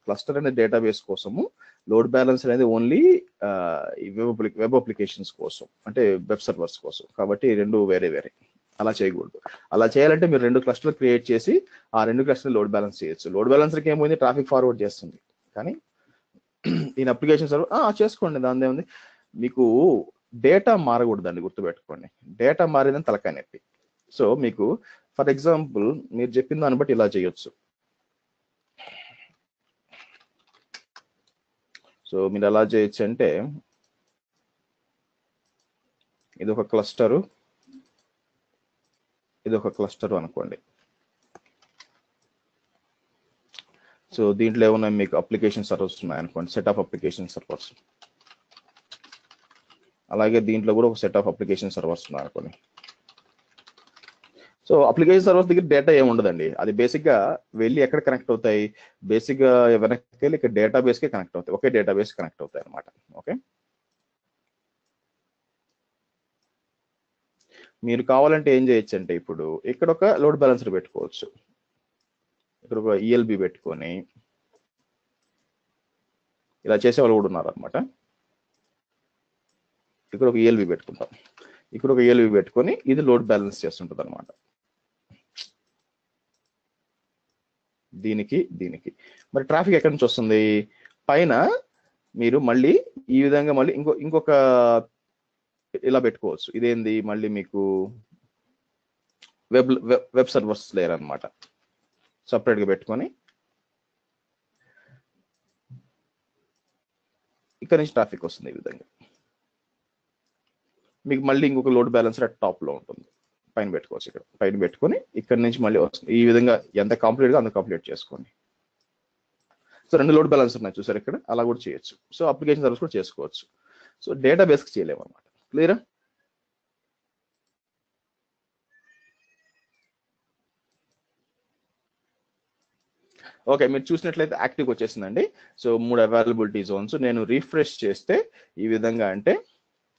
క్లస్టర్ అనేది డేటాబేస్ కోసము, లోడ్ బ్యాలెన్సర్ అనేది ఓన్లీ ఈ వెబ్ అప్లికేషన్స్ కోసం, అంటే వెబ్ సర్వర్స్ కోసం. కాబట్టి రెండు వేరే వేరే. అలా చేయకూడదు. అలా చేయాలంటే మీరు 2 క్లస్టర్లు క్రియేట్ చేసి ఆ 2 క్లస్టర్ లోడ్ బ్యాలెన్స్ చేయొచ్చు. లోడ్ బ్యాలెన్సర్కి ఏమైంది, ట్రాఫిక్ ఫార్వర్డ్ చేస్తుంది. కానీ దీని అప్లికేషన్ సర్వర్ చేసుకోండి, దాని ఏముంది. మీకు డేటా మారకూడదండి, గుర్తుపెట్టుకోండి. డేటా మారిందని తలకాయ నొప్పి. సో మీకు ఫర్ ఎగ్జాంపుల్ మీరు చెప్పిన దాన్ని బట్టి ఇలా చేయొచ్చు. సో మీరు ఎలా చేయొచ్చు అంటే, ఇది ఒక క్లస్టరు, ఇది ఒక క్లస్టర్ అనుకోండి. సో దీంట్లో ఏమన్నా మీకు అప్లికేషన్ సర్వర్స్ ఉన్నాయనుకోండి, సెట్ ఆఫ్ అప్లికేషన్ సర్వర్స్. అలాగే దీంట్లో కూడా ఒక సెట్ ఆఫ్ అప్లికేషన్ సర్వర్స్ ఉన్నాయనుకోండి. సో అప్లికేషన్ సర్వర్స్ దగ్గర డేటా ఏమి ఉండదండి. అది బేసిక్గా వెళ్ళి ఎక్కడ కనెక్ట్ అవుతాయి, బేసిక్గా వెనక్కి వెళ్ళి ఇక్కడ డేటాబేస్కే కనెక్ట్ అవుతాయి, ఒకే డేటాబేస్ కనెక్ట్ అవుతాయి అనమాట. ఓకే, మీరు కావాలంటే ఏం చేయొచ్చు అంటే, ఇప్పుడు ఇక్కడ ఒక లోడ్ బ్యాలెన్సర్ పెట్టుకోవచ్చు. ఇక్కడ ఒక ఈఎల్బి పెట్టుకొని, ఇలా చేసే వాళ్ళు కూడా ఉన్నారు అనమాట. ఇక్కడ ఒక ఈఎల్బి పెట్టుకుంటాం, ఇక్కడ ఒక ఈఎల్బి పెట్టుకొని ఇది లోడ్ బ్యాలెన్స్ చేస్తుంటుంది అనమాట. దీనికి దీనికి మరి ట్రాఫిక్ ఎక్కడి నుంచి వస్తుంది? పైన మీరు మళ్ళీ ఈ విధంగా మళ్ళీ ఇంకొక ఇలా పెట్టుకోవచ్చు. ఇదేంది, మళ్ళీ మీకు వెబ్ సర్వర్స్ లేయర్ అనమాట. సపరేట్గా పెట్టుకొని ఇక్కడ నుంచి ట్రాఫిక్ వస్తుంది. ఈ విధంగా మీకు మళ్ళీ ఇంకొక లోడ్ బ్యాలెన్సర్ అట్ టాప్ లో ఉంటుంది, పైన పెట్టుకోవచ్చు. ఇక్కడ పైన పెట్టుకొని ఇక్కడ నుంచి మళ్ళీ వస్తుంది. ఈ విధంగా ఎంత కంప్లీట్గా అంత కంప్లీట్ చేసుకోండి. సో 2 లోడ్ బ్యాలెన్స్ ఉన్నాయి చూసారు ఇక్కడ, అలా కూడా చేయొచ్చు. సో అప్లికేషన్ సర్వీస్ కూడా చేసుకోవచ్చు. సో డేటాబేస్కి చేయలేము అనమాట. క్లియరా? ఓకే, మీరు చూసినట్లయితే యాక్టివ్ వచ్చేసిందండి. So 3 availability Jones. నేను రిఫ్రెష్ చేస్తే ఈ విధంగా అంటే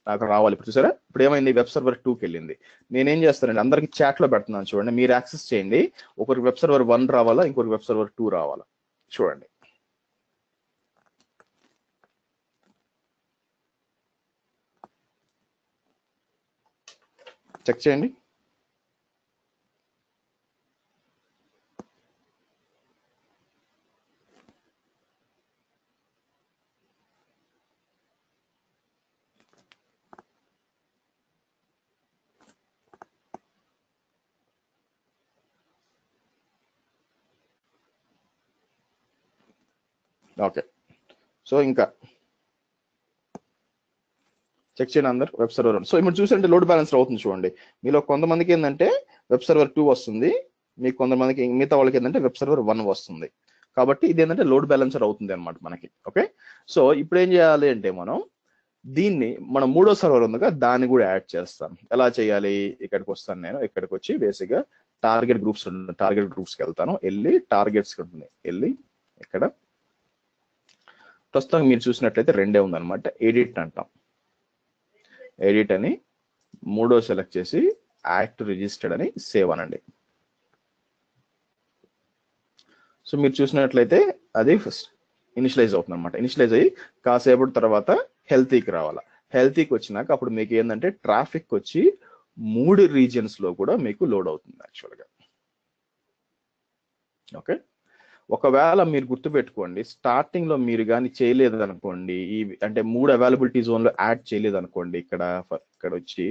నాకు రావాలి. ఇప్పుడు చూసారా, ఇప్పుడు ఏమైంది, వెబ్ సర్వర్ 2కి వెళ్ళింది. నేనేం చేస్తానండి, అందరికి చాట్ లో పెడుతున్నాను చూడండి, మీరు యాక్సెస్ చేయండి. ఒకరికి వెబ్ సర్వర్ 1 రావాలా, ఇంకొకరికి వెబ్ సర్వర్ 2 రావాలా చూడండి. చెక్ చేయండి. ఓకే, సో ఇంకా చెక్ చేయండి అందరు వెబ్ సర్వర్ 1. సో ఇప్పుడు చూసంటే లోడ్ బ్యాలెన్స్ అవుతుంది చూడండి. మీలో కొంతమందికి ఏంటంటే వెబ్ సర్వర్ 2 వస్తుంది, మీకు కొంతమందికి మిగతా వాళ్ళకి ఏంటంటే వెబ్ సర్వర్ 1 వస్తుంది. కాబట్టి ఇది ఏంటంటే లోడ్ బ్యాలెన్సర్ అవుతుంది అనమాట మనకి. ఓకే, సో ఇప్పుడు ఏం చేయాలి అంటే, దీన్ని మనం 3వ సర్వర్ ఉందిగా దాన్ని కూడా యాడ్ చేస్తాం. ఎలా చేయాలి, ఇక్కడికి వస్తాను నేను. ఇక్కడికి వచ్చి బేసిక్గా టార్గెట్ గ్రూప్స్కి వెళ్తాను. వెళ్ళి టార్గెట్స్ ఉంటుంది, వెళ్ళి ఇక్కడ ప్రస్తుతం మీరు చూసినట్లయితే 2 ఉందన్నమాట. ఎడిట్ అంటాం. ఎడిట్ అని 3వ సెలెక్ట్ చేసి యాక్ట్ రిజిస్టర్డ్ అని సేవ్ అనండి. సో మీరు చూసినట్లయితే అది ఫస్ట్ ఇనిషియలైజ్ అవుతుంది అనమాట. ఇనిషియలైజ్ అయ్యి కాసేపటి తర్వాత హెల్తీకి రావాలా. హెల్తీకి వచ్చినాక అప్పుడు మీకు ఏంటంటే ట్రాఫిక్ వచ్చి 3 రీజియన్స్ లో కూడా మీకు లోడ్ అవుతుంది యాక్చువల్గా. ఓకే, ఒకవేళ మీరు గుర్తుపెట్టుకోండి, స్టార్టింగ్ లో మీరు కానీ చేయలేదు అనుకోండి, ఈ అంటే 3 అవైలబిలిటీ జోన్ లో యాడ్ చేయలేదు అనుకోండి, ఇక్కడ వచ్చి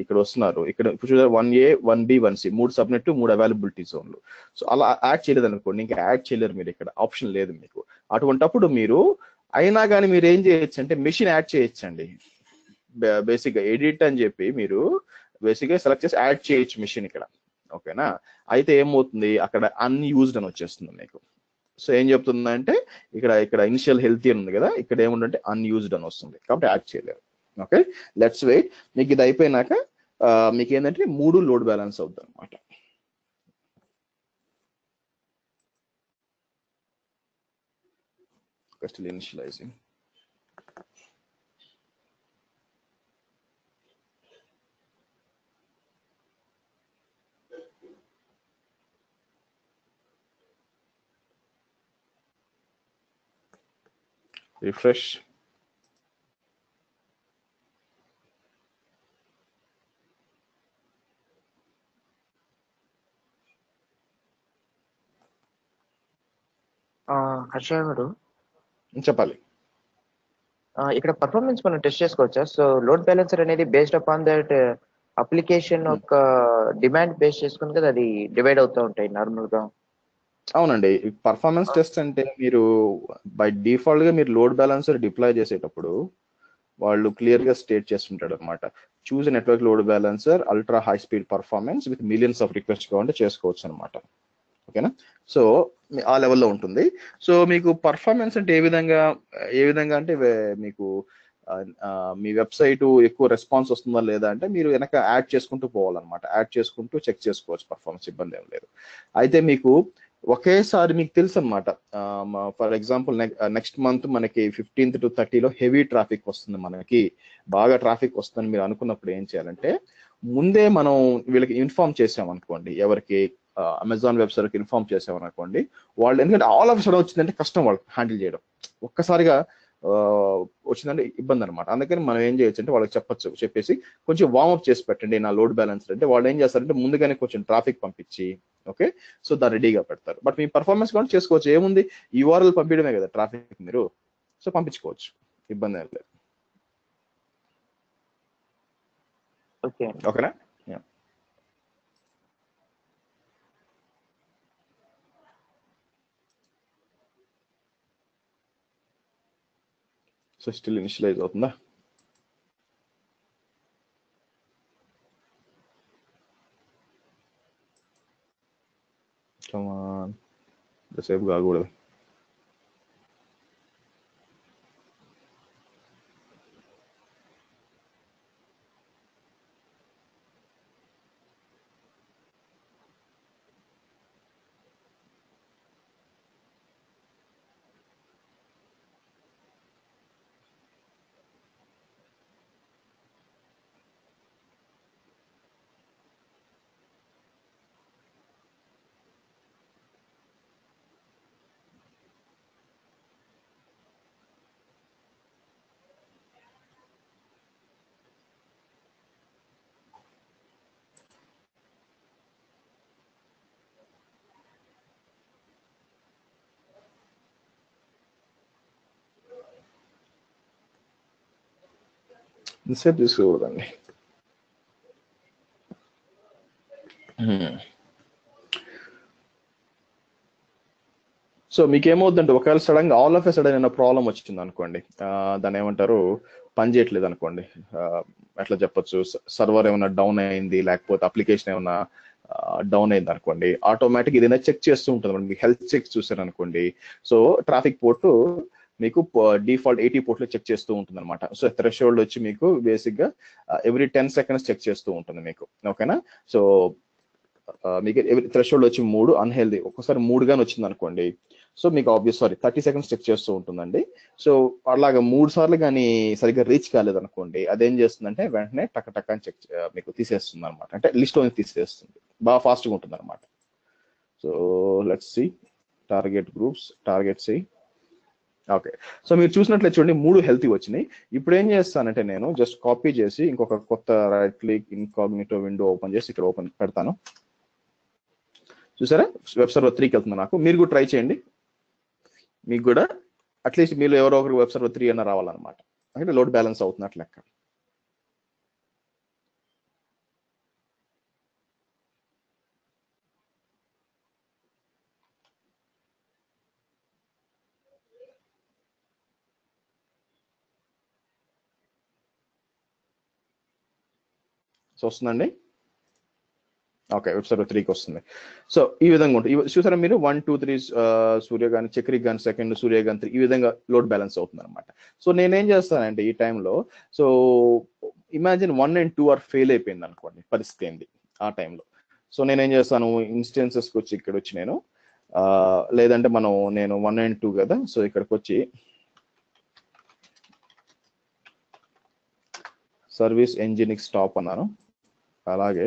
ఇక్కడ వస్తున్నారు, ఇక్కడ చూసారు 1A 1B 1C 3 subnet 3 availability జోన్లు. సో అలా యాడ్ చేయలేదు అనుకోండి, ఇంకా యాడ్ చేయలేరు మీరు, ఇక్కడ ఆప్షన్ లేదు మీకు. అటువంటప్పుడు మీరు అయినా కానీ మీరు ఏం చేయొచ్చు అంటే మెషిన్ యాడ్ చేయొచ్చండి. బేసిక్గా ఎడిట్ అని చెప్పి మీరు బేసిక్గా సెలెక్ట్ చేసి యాడ్ చేయొచ్చు మెషిన్ ఇక్కడ. ఓకేనా, అయితే ఏమవుతుంది, అక్కడ అన్యూజ్డ్ అని వచ్చేస్తుంది మీకు. సో ఏం చెప్తుందంటే ఇక్కడ ఇనిషియల్ హెల్తీ అని ఉంది కదా, ఇక్కడ ఏముందంటే అన్యూజ్డ్ అని వస్తుంది, కాబట్టి యాడ్ చేయలేరు. Okay, let's wait. మీకు ఇది అయిపోయినాక మీకు ఏంటంటే 3 లోడ్ బ్యాలెన్స్ అవుతుంది అనమాట. Still initialising. రిఫ్రెష్. హర్ష గారు, చెప్పాలి. ఇక్కడ పర్ఫార్మెన్స్ మనం టెస్ట్ చేసుకోవచ్చా? సో లోడ్ బ్యాలెన్సర్ అనేది బేస్డ్ అపాన్ దట్ అప్లికేషన్ ఒక డిమాండ్ బేస్ చేసుకుని కదా అది డివైడ్ అవుతూ ఉంటాయి నార్మల్ గా. అవునండి, పర్ఫార్మెన్స్ టెస్ట్ అంటే మీరు బై డిఫాల్ట్ గా మీరు లోడ్ బ్యాలెన్సర్ డిప్లాయ్ చేసేటప్పుడు వాళ్ళు క్లియర్ గా స్టేట్ చేస్తుంటాడు అనమాట. Choose network load balancer ultra high speed performance with millions of request కావాలంటే చేసుకోవచ్చు అనమాట. ఓకేనా? సో ఆ లెవెల్లో ఉంటుంది. సో మీకు పర్ఫార్మెన్స్ అంటే ఏ విధంగా అంటే మీకు మీ వెబ్సైట్ ఎక్కువ రెస్పాన్స్ వస్తుందా లేదా అంటే మీరు వెనక యాడ్ చేసుకుంటూ పోవాలన్నమాట. యాడ్ చేసుకుంటూ చెక్ చేసుకోవచ్చు పర్ఫార్మెన్స్, ఇబ్బంది ఏం లేదు. అయితే మీకు ఒకేసారి మీకు తెలుసు అనమాట. ఫర్ ఎగ్జాంపుల్ నెక్స్ట్ మంత్ మనకి 15th to 30 హెవీ ట్రాఫిక్ వస్తుంది, మనకి బాగా ట్రాఫిక్ వస్తుందని మీరు అనుకున్నప్పుడు ఏం చేయాలంటే ముందే మనం వీళ్ళకి ఇన్ఫార్మ్ చేసామనుకోండి, ఎవరికి అమెజాన్ వెబ్ సర్వర్కి ఇన్ఫార్మ్ చేసామనుకోండి, వాళ్ళు ఎందుకంటే ఆల్ ఆఫ్ సడన్ వచ్చిందంటే కష్టం వాళ్ళకి హ్యాండిల్ చేయడం, ఒక్కసారిగా వచ్చిందంటే ఇబ్బంది అనమాట. అందుకని మనం ఏం చేయొచ్చు అంటే వాళ్ళకి చెప్పేసి కొంచెం వార్మప్ చేసి పెట్టండి నా లోడ్ బ్యాలెన్సర్ అంటే, వాళ్ళు ఏం చేస్తారంటే ముందుగానే కొంచెం ట్రాఫిక్ పంపించి ఓకే సో దాన్ని రెడీగా పెడతారు. బట్ మీ పర్ఫార్మెన్స్ కూడా చేసుకోవచ్చు, ఏముంది యూఆర్ఎల్ పంపించడమే కదా ట్రాఫిక్, మీరు సో పంపించుకోవచ్చు, ఇబ్బంది ఏం లేదు. ఓకేనా? సో స్టిల్ ఇనిషియలైజ్ అవుతుందా? సేపు కాకూడదు. ఇంతసేపు తీసుకోకూడదండి. సో మీకు ఏమవుతుందంటే ఒకవేళ సడన్ గా ఆల్ ఆఫ్ ఎ సడన్ ఏమైనా ప్రాబ్లం వచ్చింది అనుకోండి, దాన్ని ఏమంటారు పని చేయట్లేదు అనుకోండి, ఎట్లా చెప్పొచ్చు, సర్వర్ ఏమైనా డౌన్ అయింది లేకపోతే అప్లికేషన్ ఏమైనా డౌన్ అయింది అనుకోండి, ఆటోమేటిక్ ఏదైనా చెక్ చేస్తూ ఉంటుంది. మీకు హెల్త్ చెక్ చూసారు అనుకోండి, సో ట్రాఫిక్ పోర్ట్ మీకు డిఫాల్ట్ 80 పోర్ట్లో చెక్ చేస్తూ ఉంటుంది అనమాట. సో థ్రెషోల్డ్ వచ్చి మీకు బేసిక్ గా ఎవ్రీ 10 seconds చెక్ చేస్తూ ఉంటుంది మీకు. ఓకేనా? సో మీకు థ్రెషోల్డ్ వచ్చి 3 అన్హెల్దీ, ఒక్కసారి 3 గాని వచ్చింది అనుకోండి, సో మీకు 30 seconds చెక్ చేస్తూ ఉంటుందండి. సో అలాగా 3 సార్లు కానీ సరిగ్గా రీచ్ కాలేదు అనుకోండి, అదేం చేస్తుందంటే వెంటనే టక్ అని చెక్ మీకు తీసేస్తుంది అనమాట, అంటే లిస్ట్ లో తీసేస్తుంది, బాగా ఫాస్ట్గా ఉంటుంది అనమాట. So let's see target groups, target see. Okay, so మీరు చూసినట్లయితే చూడండి 3 హెల్తీ వచ్చినాయి. ఇప్పుడు ఏం చేస్తానంటే నేను జస్ట్ కాపీ చేసి ఇంకొక కొత్త right click incognito window open చేసి ఇక్కడ ఓపెన్ పెడతాను. చూసారా వెబ్ సర్వర్ 3కి వెళ్తుంది నాకు. మీరు కూడా ట్రై చేయండి, మీకు కూడా అట్లీస్ట్ మీరు ఎవరో ఒకరికి వెబ్ సర్వర్ 3 అన్న రావాలన్నమాట, అంటే లోడ్ బ్యాలెన్స్ అవుతున్నట్లు లెక్క. సో వస్తుందండి. ఓకే, వెబ్ సర్వర్ 3కి వస్తుంది. సో ఈ విధంగా ఉంటుంది. చూసారా మీరు 1 2 3 సూర్య గాని, చక్రి గాని సెకండ్, సూర్య గాని 3, ఈ విధంగా లోడ్ బ్యాలెన్స్ అవుతుంది అనమాట. సో నేనేం చేస్తానంటే ఈ టైంలో, సో ఇమాజిన్ 1 and 2 ఫెయిల్ అయిపోయింది అనుకోండి, పరిస్థితి ఏంది ఆ టైంలో. సో నేనేం చేస్తాను, ఇన్స్టెన్సెస్కి వచ్చి ఇక్కడ వచ్చి లేదంటే నేను 1 and 2 కదా, సో ఇక్కడికి వచ్చి సర్వీస్ ఎంజినిక్ స్టాప్ అన్నాను. అలాగే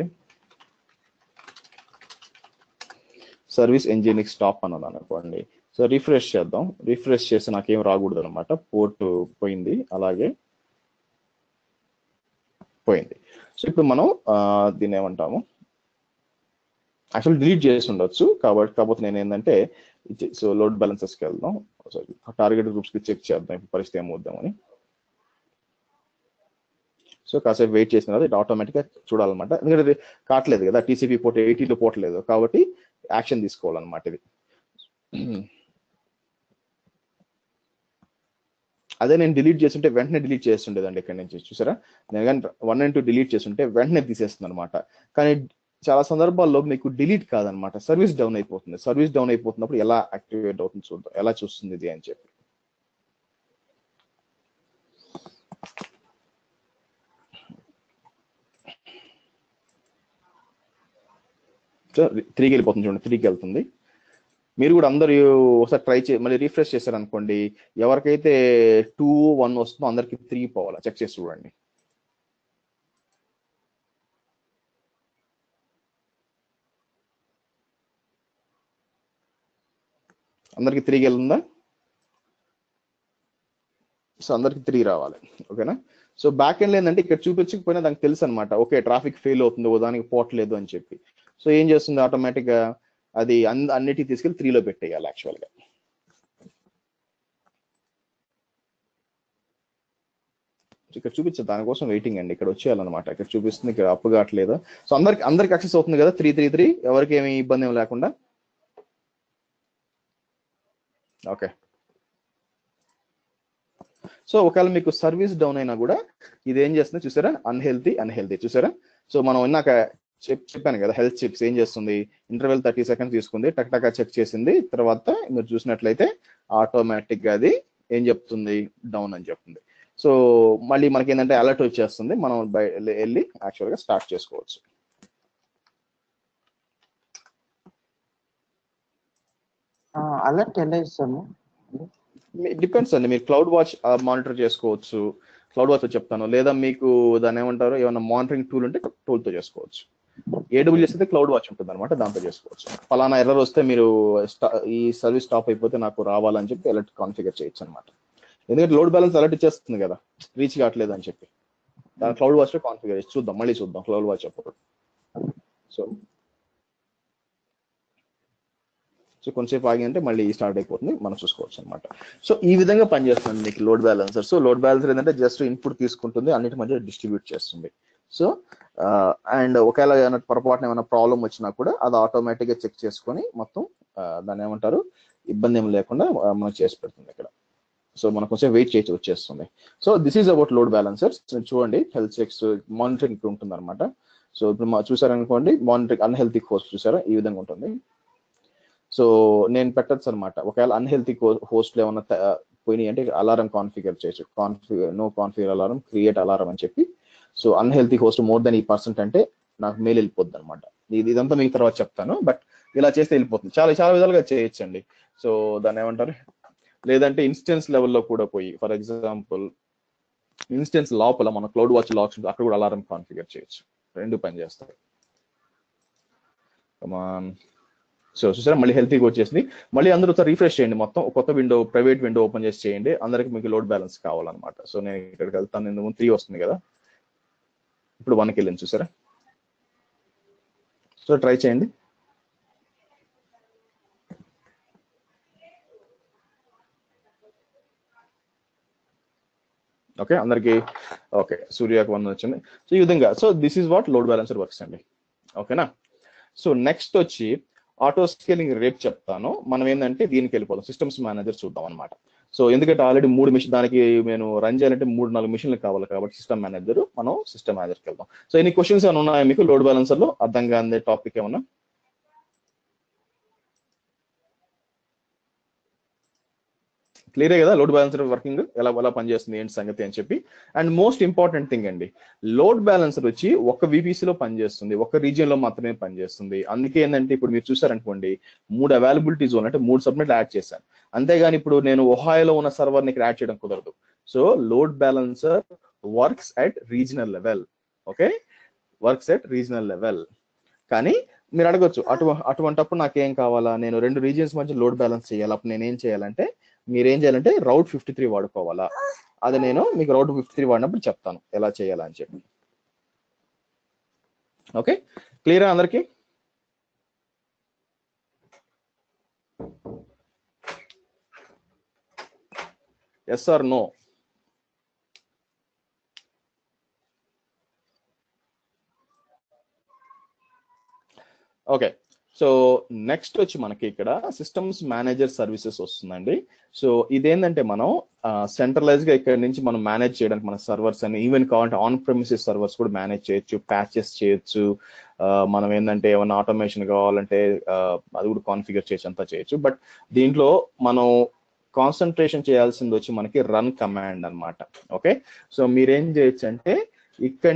సర్వీస్ ఎంజినిక్ స్టాప్ అన్నది అనుకోండి. సో రిఫ్రెష్ చేద్దాం. రిఫ్రెష్ చేసి నాకేం రాకూడదు అనమాట, పోర్ట్ పోయింది, అలాగే పోయింది. సో ఇప్పుడు మనం దీన్ని ఏమంటాము, యాక్చువల్ డిలీట్ చేసి ఉండొచ్చు, కాకపోతే నేను ఏంటంటే సో లోడ్ బ్యాలెన్సెస్కి వెళ్దాం, టార్గెట్ గ్రూప్స్కి చెక్ చేద్దాం పరిస్థితి ఏమవుద్దామని. సో కాసేపు వెయిట్ చేసిన తర్వాత ఇది ఆటోమేటిక్గా చూడాలన్నమాట, ఎందుకంటే ఇది కావట్లేదు కదా, టీసీపీ పోటీ 80లో పోవట్లేదు కాబట్టి యాక్షన్ తీసుకోవాలన్నమాట ఇది. అదే నేను డిలీట్ చేస్తుంటే వెంటనే డిలీట్ చేస్తుండేదండి ఇక్కడ నుంచి, చూసారా నేను కానీ 1 and 2 డిలీట్ చేస్తుంటే వెంటనే తీసేస్తుంది అనమాట. కానీ చాలా సందర్భాల్లో మీకు డిలీట్ కాదనమాట, సర్వీస్ డౌన్ అయిపోతుంది. సర్వీస్ డౌన్ అయిపోతున్నప్పుడు ఎలా యాక్టివేట్ అవుతుంది చూద్దాం, ఎలా చూస్తుంది ఇది అని చెప్పి. సో 3కి వెళ్ళిపోతుంది చూడండి, 3కి వెళ్తుంది. మీరు కూడా అందరు ఒకసారి ట్రై మళ్ళీ రిఫ్రెష్ చేశారు అనుకోండి, ఎవరికైతే 2, 1 వస్తుందో అందరికి 3 పోవాలా చెక్ చేసి చూడండి. అందరికి 3కి వెళ్తుందా? సో అందరికి 3 రావాలి, ఓకేనా. సో బ్యాక్ ఎండ్ ఏంటంటే ఇక్కడ చూపించకపోయినా దానికి తెలుసు అనమాట, ఓకే ట్రాఫిక్ ఫెయిల్ అవుతుంది, దానికి పోవట్లేదు అని చెప్పి. సో ఏం చేస్తుంది ఆటోమేటిక్గా అది అన్నిటికీ తీసుకెళ్ళి 3లో పెట్టేయాలి యాక్చువల్గా. ఇక్కడ చూపించదు, దానికోసం వెయిటింగ్ అండి, ఇక్కడ వచ్చేయాలన్నమాట. ఇక్కడ చూపిస్తుంది, ఇక్కడ అప్పు కావట్లేదు. సో అందరికి యాక్సెస్ అవుతుంది కదా 333, ఎవరికి ఏమి ఇబ్బంది ఏమి లేకుండా. ఓకే, సో ఒకవేళ మీకు సర్వీస్ డౌన్ అయినా కూడా ఇది ఏం చేస్తుంది చూసారా, అన్హెల్తీ చూసారా. సో మనం ఇందాక చెప్పాను కదా, హెల్త్ చిప్స్ ఏం చేస్తుంది, ఇంటర్వెల్ 30 seconds తీసుకుంది, టక్ చెక్ చేసింది, తర్వాత మీరు చూసినట్లయితే ఆటోమేటిక్ గా అది ఏం చెప్తుంది, డౌన్ అని చెప్తుంది. సో మళ్ళీ మనకి ఏంటంటే అలర్ట్ వచ్చేస్తుంది, మనం వెళ్ళి యాక్చువల్ గా స్టార్ట్ చేసుకోవచ్చు. అలర్ట్ ఎలా ఇస్తాము? డిపెండ్స్ అండి, మీరు క్లౌడ్ వాచ్ మానిటర్ చేసుకోవచ్చు, క్లౌడ్ వాచ్ చెప్తాను, లేదా మీకు దాన్ని ఏమంటారు ఏమైనా మానిటరింగ్ టూల్ ఉంటే టూల్తో చేసుకోవచ్చు. AWS అయితే క్లౌడ్ వాచ్ ఉంటుంది అనమాట, దాంతో చేసుకోవచ్చు. ఫలానా ఎర్రర్ వస్తే మీరు ఈ సర్వీస్ స్టాప్ అయిపోతే నాకు రావాలని చెప్పి అలర్ట్ కాన్ఫిగర్ చేయొచ్చు అనమాట. ఎందుకంటే లోడ్ బ్యాలెన్స్ అలర్ట్ ఇచ్చేస్తుంది కదా, రీచ్ కావట్లేదు అని చెప్పి. దాని క్లౌడ్ వాచ్ లో కాన్ఫిగర్ చేసి మళ్ళీ చూద్దాం క్లౌడ్ వాచ్ అప్పుడు. సో కొంచెంసేపు ఆగి అంటే మళ్ళీ స్టార్ట్ అయిపోతుంది, మనం చూసుకోవచ్చు అనమాట. సో ఈ విధంగా పనిచేస్తుంది మీకు load balancer. So load balancer ఏంటంటే జస్ట్ ఇన్పుట్ తీసుకుంటుంది, అన్నిటి మధ్య డిస్ట్రిబ్యూట్ చేస్తుంది. సో అండ్ ఒకవేళ ఏమైనా పొరపాటున ఏమైనా ప్రాబ్లం వచ్చినా కూడా అది ఆటోమేటిక్గా చెక్ చేసుకొని మొత్తం దాన్ని ఏమంటారు ఇబ్బంది ఏమి లేకుండా మనం చేసి పెడుతుంది ఇక్కడ. సో మనం కొంచెం వెయిట్ చేసి వచ్చేస్తుంది. So this is about load balancers. చూడండి హెల్త్ చెక్స్ మానిటరింగ్ ఉంటుంది అనమాట. సో ఇప్పుడు చూసారనుకోండి, మానిటరింగ్ అన్హెల్తీ హోస్ట్ చూసారా ఈ విధంగా ఉంటుంది. సో నేను పెట్టచ్చు అనమాట, ఒకవేళ అన్హెల్తీ హోస్ట్లు ఏమన్నా పోయినాయి అంటే అలారం కాన్ఫిగర్ చేయొచ్చు, no configure alarm, create alarm అని చెప్పి. So unhealthy host more than ఈ పర్సెంట్ అంటే నాకు మెయిల్ వెళ్ళిపోద్ది అనమాట. ఇదంతా మీకు తర్వాత చెప్తాను, బట్ ఇలా చేస్తే వెళ్ళిపోతుంది. చాలా విధాలుగా చేయొచ్చండి. సో దాన్ని ఏమంటారు, లేదంటే ఇన్స్టెన్స్ లెవెల్లో కూడా పోయి, ఫర్ ఎగ్జాంపుల్ ఇన్స్టెన్స్ లోపల మన క్లౌడ్ వాచ్ లాక్స్ అక్కడ కూడా అలారం కాన్ఫిగర్ చేయొచ్చు, రెండు పని చేస్తాయి. సో చూసారా మళ్ళీ హెల్తీగా వచ్చేసింది. మళ్ళీ అందరూ రిఫ్రెష్ చేయండి, మొత్తం కొత్త విండో ప్రైవేట్ విండో ఓపెన్ చేసి చేయండి, అందరికి మీకు లోడ్ బ్యాలెన్స్ కావాలన్నమాట. సో నేను ఇక్కడికి వెళ్తాను, నేను 3 వస్తుంది కదా, ఇప్పుడు 1కి వెళ్ళింది చూసారా. సో ట్రై చేయండి. ఓకే అందరికి ఓకే, సూర్యాకి 1 వచ్చింది. సో ఈ విధంగా, so this is what load balancer works అండి, ఓకేనా. సో నెక్స్ట్ వచ్చి ఆటో స్కేలింగ్ రేపు చెప్తాను. మనం ఏంటంటే దీనికి వెళ్ళిపోదాం, సిస్టమ్స్ మేనేజర్ చూద్దాం అనమాట. సో ఎందుకంటే ఆల్రెడీ 3 మిషన్ దానికి నేను రన్ చేయాలంటే 3-4 మిషన్లు కావాలి కాబట్టి సిస్టమ్ మేనేజర్, మనం సిస్టమ్ మేనేజర్కి వెళ్దాం. సో ఎన్ని క్వశ్చన్స్ ఏమైనా ఉన్నాయా మీకు లోడ్ బ్యాలెన్సర్ లో, అర్థం కాని టాపిక్ ఏమన్నా? క్లియరే కదా లోడ్ బ్యాలెన్సర్ వర్కింగ్ ఎలా పనిచేస్తుంది ఏంటి సంగతి అని చెప్పి. అండ్ మోస్ట్ ఇంపార్టెంట్ థింగ్ అండి, లోడ్ బ్యాలెన్సర్ వచ్చి ఒక VPCలో పనిచేస్తుంది, ఒక రీజియన్ లో మాత్రమే పనిచేస్తుంది. అందుకే ఏంటంటే ఇప్పుడు మీరు చూసారనుకోండి 3 అవైలబిలిటీ జోన్ అంటే 3 సబ్నెట్లు యాడ్ చేశాను, అంతేగాని ఇప్పుడు నేను ఒహాయోలో ఉన్న సర్వర్ని ఇక్కడ యాడ్ చేయడం కుదరదు. So load balancer works at regional level, okay, works at regional level. కానీ మీరు అడగొచ్చు అటువంటప్పుడు నాకేం కావాలా, నేను 2 రీజియన్స్ మధ్య లోడ్ బ్యాలెన్స్ చేయాలి, అప్పుడు నేను ఏం చేయాలంటే, మీరేం చేయాలంటే రౌట్ 53 వాడుకోవాలా. అది నేను మీకు రౌట్ 53 వాడినప్పుడు చెప్తాను ఎలా చేయాలా అని చెప్పి. ఓకే క్లియరా అందరికి? Yes or no? Okay, so next వచ్చి మనకి ఇక్కడ సిస్టమ్స్ మేనేజర్ సర్వీసెస్ వస్తుందండి. సో ఇదేంటంటే మనం సెంట్రలైజ్ గా ఇక్కడ నుంచి మనం మేనేజ్ చేయడానికి మన సర్వర్స్ అని, ఈవెన్ కావాలంటే ఆన్ ప్రెమిసెస్ సర్వర్స్ కూడా మేనేజ్ చేయొచ్చు, ప్యాచెస్ చేయొచ్చు. మనం ఏంటంటే ఏమన్నా ఆటోమేషన్ కావాలంటే అది కూడా కాన్ఫిగర్ చేయొచ్చు, అంతా చేయొచ్చు. బట్ దీంట్లో మనం కాన్సన్ట్రేషన్ చేయాల్సింది వచ్చి మనకి రన్ కమాండ్ అన్నమాట. ఓకే, సో మీరేం చేయొచ్చు అంటే ఇక్కడ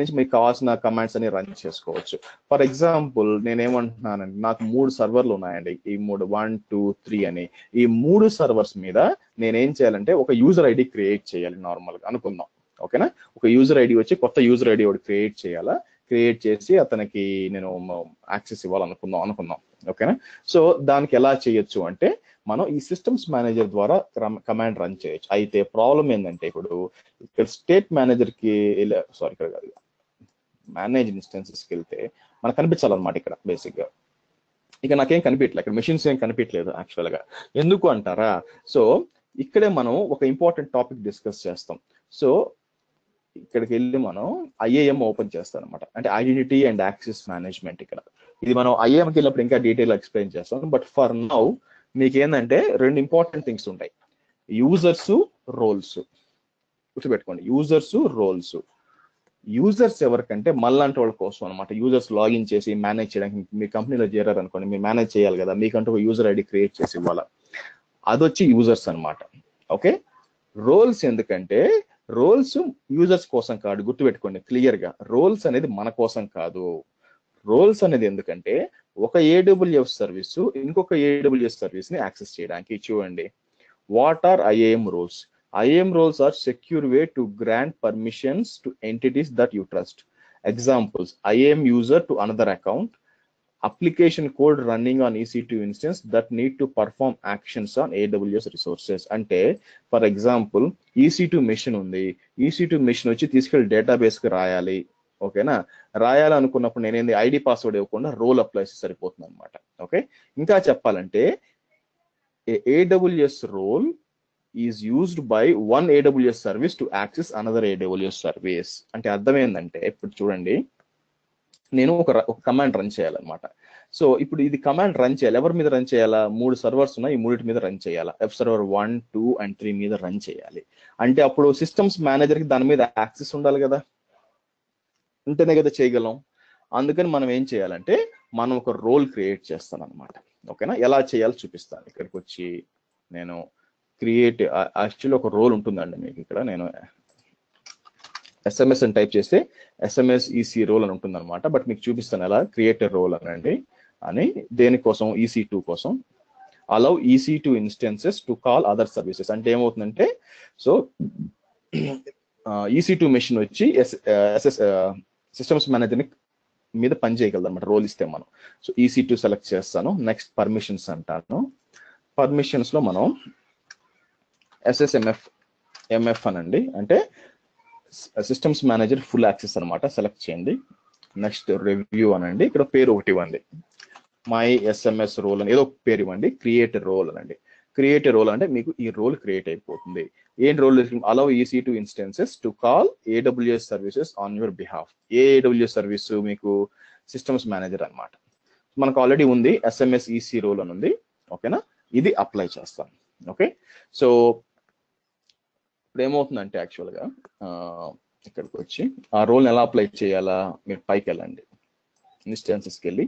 నుంచి మీకు కావాల్సిన కమాండ్స్ అని రన్ చేసుకోవచ్చు. ఫర్ ఎగ్జాంపుల్ నేనేమంటున్నానండి, నాకు 3 సర్వర్లు ఉన్నాయండి, ఈ 3 1 2 3 అని. ఈ 3 సర్వర్స్ మీద నేనేం చేయాలంటే ఒక యూజర్ ఐడి క్రియేట్ చేయాలి నార్మల్ గా అనుకుందాం. ఓకేనా, ఒక యూజర్ ఐడి వచ్చి కొత్త యూజర్ ఐడి ఒకటి క్రియేట్ చేయాలా, క్రియేట్ చేసి అతనికి నేను యాక్సెస్ ఇవ్వాలనుకుందాం. ఓకేనా, సో దానికి ఎలా చేయొచ్చు అంటే మనం ఈ సిస్టమ్స్ మేనేజర్ ద్వారా కమాండ్ రన్ చేయొచ్చు. అయితే ప్రాబ్లం ఏంటంటే ఇప్పుడు ఇక్కడ స్టేట్ మేనేజర్ కి ఇక్కడ కాదు, మేనేజ్ ఇన్స్టెన్సెస్కి వెళ్తే మనకు కనిపించాలన్నమాట. ఇక్కడ బేసిక్ గా ఇక నాకేం కనిపించలేదు, ఇక్కడ మెషిన్స్ ఏం కనిపించలేదు యాక్చువల్ గా. ఎందుకు అంటారా? సో ఇక్కడే మనం ఒక ఇంపార్టెంట్ టాపిక్ డిస్కస్ చేస్తాం. సో ఇక్కడికి వెళ్ళి మనం ఐఏఎం ఓపెన్ చేస్తాం అనమాట, అంటే ఐడెంటిటీ అండ్ యాక్సెస్ మేనేజ్మెంట్. ఇక్కడ ఇది మనం ఐఏఎంకి వెళ్ళినప్పుడు ఇంకా డీటెయిల్ ఎక్స్ప్లెయిన్ చేస్తాం. బట్ ఫర్ నౌ మీకు ఏంటంటే 2 ఇంపార్టెంట్ థింగ్స్ ఉంటాయి, యూజర్స్, రోల్స్. గుర్తుపెట్టుకోండి, యూజర్స్, రోల్స్. యూజర్స్ ఎవరికంటే మళ్ళంటి వాళ్ళ కోసం అనమాట. యూజర్స్ లాగిన్ చేసి మేనేజ్ చేయడానికి, మీ కంపెనీలో చేరారు అనుకోండి, మీరు మేనేజ్ చేయాలి కదా, మీకంటూ ఒక యూజర్ ఐడి క్రియేట్ చేసి ఇవ్వాలా, అదొచ్చి యూజర్స్ అనమాట. ఓకే, రోల్స్ ఎందుకంటే రోల్స్ యూజర్స్ కోసం కాదు, గుర్తుపెట్టుకోండి క్లియర్ గా. రోల్స్ అనేది మన కోసం కాదు. రోల్స్ అనేది ఎందుకంటే ఒక AWS సర్వీస్ ఇంకొక AWS సర్వీస్ ని యాక్సెస్ చేయడానికి. చూడండి, what are IAM roles? IAM roles are secure way to grant permissions to entities that you trust. Examples: IAM user to another account, application code running on EC2 instance that need to perform actions on AWS resources. అంటే for example EC2 machine ఉంది, EC2 machine వచ్చి తీసుకెళ్లి database కి రాయాలి. ఓకేనా, రాయాలనుకున్నప్పుడు నేనేంది ID password ఇవ్వకుండా role apply చేసి సరిపోతుంది అనమాట. ఓకే, ఇంకా చెప్పాలంటే AWS role is used by one AWS service to access another AWS service. అంటే అర్థం ఏంటంటే ఇప్పుడు చూడండి, నేను ఒక కమాండ్ రన్ చేయాలన్నమాట. సో ఇప్పుడు ఇది కమాండ్ రన్ చేయాలి, ఎవరి మీద రన్ చేయాలా? 3 సర్వర్స్ ఉన్నాయి, ఈ 3 మీద రన్ చేయాలా. వెబ్ సర్వర్ 1 2 and 3 మీద రన్ చేయాలి. అంటే అప్పుడు సిస్టమ్స్ మేనేజర్ కి దాని మీద యాక్సెస్ ఉండాలి కదా, ఉంటేనే కదా చేయగలం. అందుకని మనం ఏం చేయాలంటే మనం ఒక రోల్ క్రియేట్ చేస్తాను అనమాట. ఓకేనా, ఎలా చేయాలో చూపిస్తాను. ఇక్కడికి వచ్చి నేను క్రియేట్, యాక్చువల్లీ ఒక రోల్ ఉంటుందండి మీకు ఇక్కడ. నేను SMS అని టైప్ చేస్తే SMS EC రోల్ అని ఉంటుంది అనమాట. బట్ మీకు చూపిస్తాను ఎలా క్రియేట్ రోల్ అని. దేనికోసం? EC2 కోసం. Allow EC2 instances to call other services. అంటే ఏమవుతుందంటే, సో EC2 మెషిన్ వచ్చి సిస్టమ్స్ మేనేజర్ మీద పని చేయగలదు అనమాట రోల్ ఇస్తే మనం. సో EC2 సెలెక్ట్ చేస్తాను. నెక్స్ట్ పర్మిషన్స్ అంటాను. పర్మిషన్స్ లో మనం SSMF అనండి, అంటే సిస్టమ్స్ మేనేజర్ ఫుల్ యాక్సెస్ అనమాట, సెలెక్ట్ చేయండి. నెక్స్ట్ రివ్యూ అనండి, ఇక్కడ పేరు ఒకటి ఇవ్వండి, మై SMS రోల్ అని ఏదో పేరు ఇవ్వండి. క్రియేట్ రోల్ అనండి. క్రియేట్ రోల్ అంటే మీకు ఈ రోల్ క్రియేట్ అయిపోతుంది. ఏం role? Allow EC2 instances to call AWS services on your behalf. ఏ AWS సర్వీస్? మీకు సిస్టమ్స్ మేనేజర్ అనమాట. మనకు ఆల్రెడీ ఉంది SMS EC రోల్ అని ఉంది. ఓకేనా, ఇది అప్లై చేస్తాం. ఓకే, సో ఇప్పుడు ఏమవుతుందంటే యాక్చువల్గా ఇక్కడికి వచ్చి ఆ రోల్ని ఎలా అప్లై చేయాలా, మీరు పైకి వెళ్ళండి, ఇన్స్టెన్సెస్కి వెళ్ళి.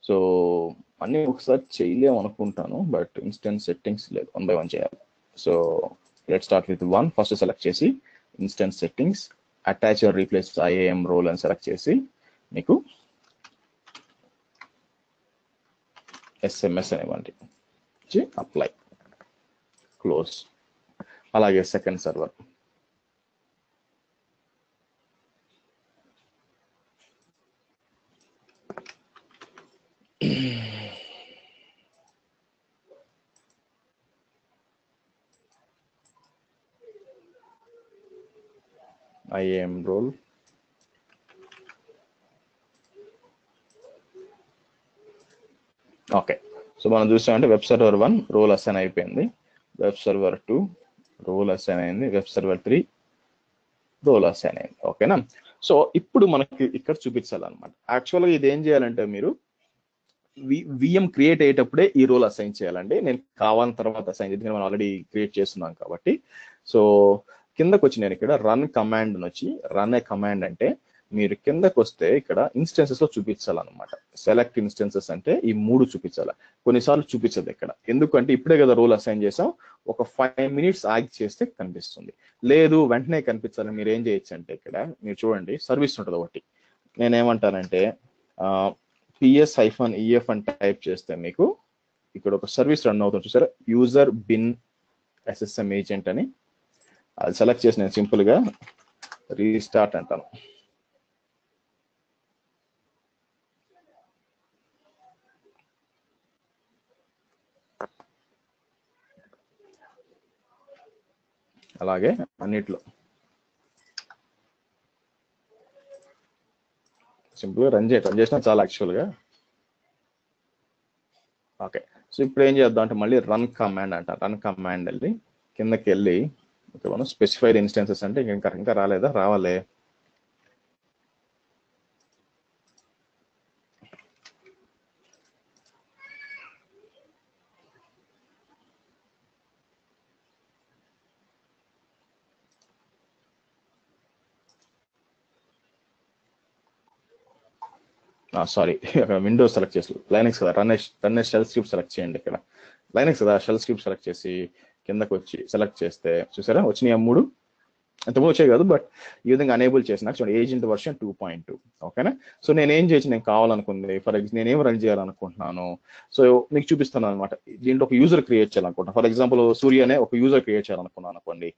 సో అన్నీ ఒకసారి చేయలేము అనుకుంటాను, బట్ ఇన్స్టెన్స్ సెట్టింగ్స్ లేదు, 1 by 1 చేయాలి. So let start with 1. First select చేసి instance settings, attach or replace IAM role అని సెలెక్ట్ చేసి మీకు SMS అనేవ్వండి, అప్లై, క్లోజ్. అలాగే second server, IAM role, okay. So మనం చూసామంటే వెబ్ సర్వర్ 1 రోల్ అసైన్ అయిపోయింది. వెబ్ సర్వర్ 2 రోల్ అసైన్ అయింది, వెబ్ సర్వర్ 3 రోల్ అసైన్ అయింది. ఓకేనా? సో ఇప్పుడు మనకి ఇక్కడ చూపించాలన్నమాట. యాక్చువల్గా ఇది ఏం చేయాలంటే మీరు విఎం క్రియేట్ అయ్యేటప్పుడే ఈ రోల్ అసైన్ చేయాలండి. నేను కావాలని తర్వాత అసైన్ చేసి మనం ఆల్రెడీ క్రియేట్ చేస్తున్నాం కాబట్టి. సో కిందకు వచ్చి నేను ఇక్కడ రన్ కమాండ్ వచ్చి రన్ ఏ కమాండ్ అంటే మీరు కిందకు వస్తే ఇక్కడ ఇన్స్టెన్సెస్ లో చూపించాలన్నమాట. సెలెక్ట్ ఇన్స్టెన్సెస్ అంటే ఈ 3 చూపించాలి. కొన్నిసార్లు చూపించదు ఇక్కడ, ఎందుకంటే ఇప్పుడే కదా రోల్ అసైన్ చేసాం. ఒక 5 minutes ఆగి చేస్తే కనిపిస్తుంది. లేదు వెంటనే కనిపించాలి, మీరు ఏం చేయొచ్చు అంటే ఇక్కడ మీరు చూడండి సర్వీస్ ఉంటుంది ఒకటి. నేనేమంటానంటే PS-EF అని టైప్ చేస్తే మీకు ఇక్కడ ఒక సర్వీస్ రన్ అవుతుంది చూసారా, యూజర్ బిన్ SSM ఏజెంట్ అని. అది సెలెక్ట్ చేసి నేను సింపుల్ గా రీస్టార్ట్ అంటాను. అలాగే అన్నిట్లో సింపుల్ గా రన్ చేసినా చాలా యాక్చువల్గా. ఓకే, సో ఇప్పుడు ఏం చేద్దాం అంటే మళ్ళీ రన్ కమాండ్ అంట. రన్ కమాండ్ వెళ్ళి కిందకి వెళ్ళి ఓకే మనం స్పెసిఫైడ్ ఇన్స్టెన్సెస్ అంటే ఇంకా రాలేదా, రావాలే. సారీ, విండోస్ సెలెక్ట్ చేసి లైనక్స్ కదా, రన్ షెల్ స్క్రిప్ట్ సెలెక్ట్ చేయండి. ఇక్కడ లైనక్స్ కదా, షెల్ స్క్రిప్ట్ సెలెక్ట్ చేసి కిందకు వచ్చి సెలెక్ట్ చేస్తే చూసారా వచ్చినాయి 3. అంతకుముందు వచ్చాయి కాదు, బట్ ఈ విధంగా అనేబుల్ చేసిన చూడండి ఏజెంట్ వర్షన్ 2.2. ఓకేనా? సో నేనేం చేసి నేను కావాలనుకుంది ఫర్ ఎగ్జాంపుల్ నేనేం రన్ చేయాలనుకుంటున్నాను, సో మీకు చూపిస్తాను అనమాట. దీంట్లో ఒక యూజర్ క్రియేట్ చేయాలనుకుంటున్నాను. ఫర్ ఎగ్జాంపుల్ సూర్య అనే ఒక యూజర్ క్రియేట్ చేయాలనుకున్నాను అనుకోండి.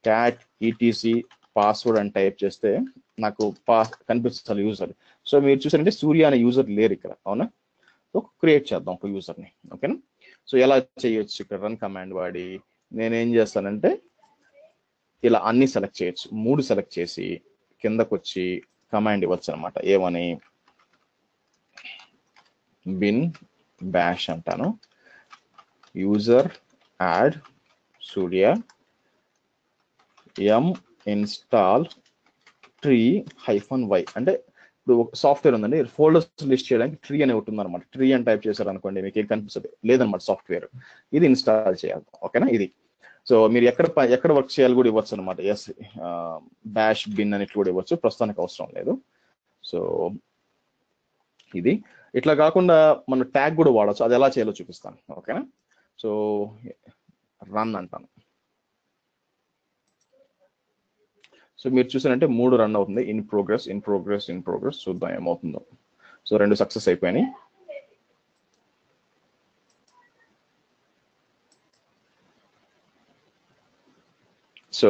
cat etc పాస్వర్డ్ అని టైప్ చేస్తే నాకు కనిపిస్తుంది యూజర్. సో మీరు చూసారంటే సూర్య అనే యూజర్ లేరు ఇక్కడ, అవునా? క్రియేట్ చేద్దాం ఒక యూజర్ని. ఓకేనా? సో ఎలా చేయొచ్చు, ఇక్కడ రన్ కమాండ్ వాడి నేనేం చేస్తానంటే ఇలా అన్ని సెలెక్ట్ చేయొచ్చు. 3 సెలెక్ట్ చేసి కిందకు వచ్చి కమాండ్ ఇవ్వచ్చు అనమాట. ఏమని బిన్ బ్యాష్ అంటాను, యూజర్ యాడ్ సూర్య install tree-y అంటే ఇప్పుడు సాఫ్ట్వేర్ ఉందండి, ఫోల్డర్స్ లిస్ట్ చేయడానికి ట్రీ అనే ఒకటి ఉందన్నమాట. ట్రీ అని టైప్ చేశారు అనుకోండి మీకు ఏం కనిపిస్తుంది లేదనమాట సాఫ్ట్వేర్. ఇది ఇన్స్టాల్ చేయాలి. ఓకేనా? ఇది సో మీరు ఎక్కడ వర్క్ చేయాలి కూడా ఇవ్వచ్చు అనమాట. ఎస్ బ్యాష్ బిన్ అని కూడా ఇవ్వచ్చు, ప్రస్తుతానికి అవసరం లేదు. సో ఇది ఇట్లా కాకుండా మనం ట్యాగ్ కూడా వాడచ్చు. అది ఎలా చేయాలో చూపిస్తాను. ఓకేనా? సో రన్ అంటాను. సో మీరు చూసారంటే 3 రన్ అవుతుంది. ఇన్ ప్రోగ్రెస్ చూద్దాం ఏమవుతుందో. సో 2 సక్సెస్ అయిపోయినాయి. సో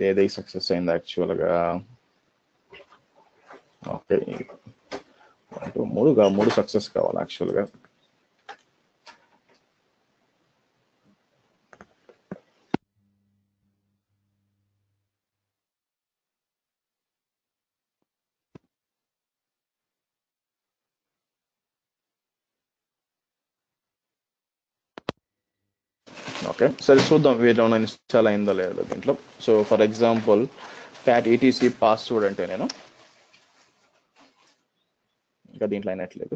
ఏదై సక్సెస్ అయింది యాక్చువల్గా. ఓకే 3 సక్సెస్ కావాలి యాక్చువల్గా. ఓకే సరే చూద్దాం ఏదైనా ఇన్స్టాల్ అయిందో లేదో దీంట్లో. So for example cat etc password అంటే నేను ఇంకా దీంట్లో అయినట్లేదు.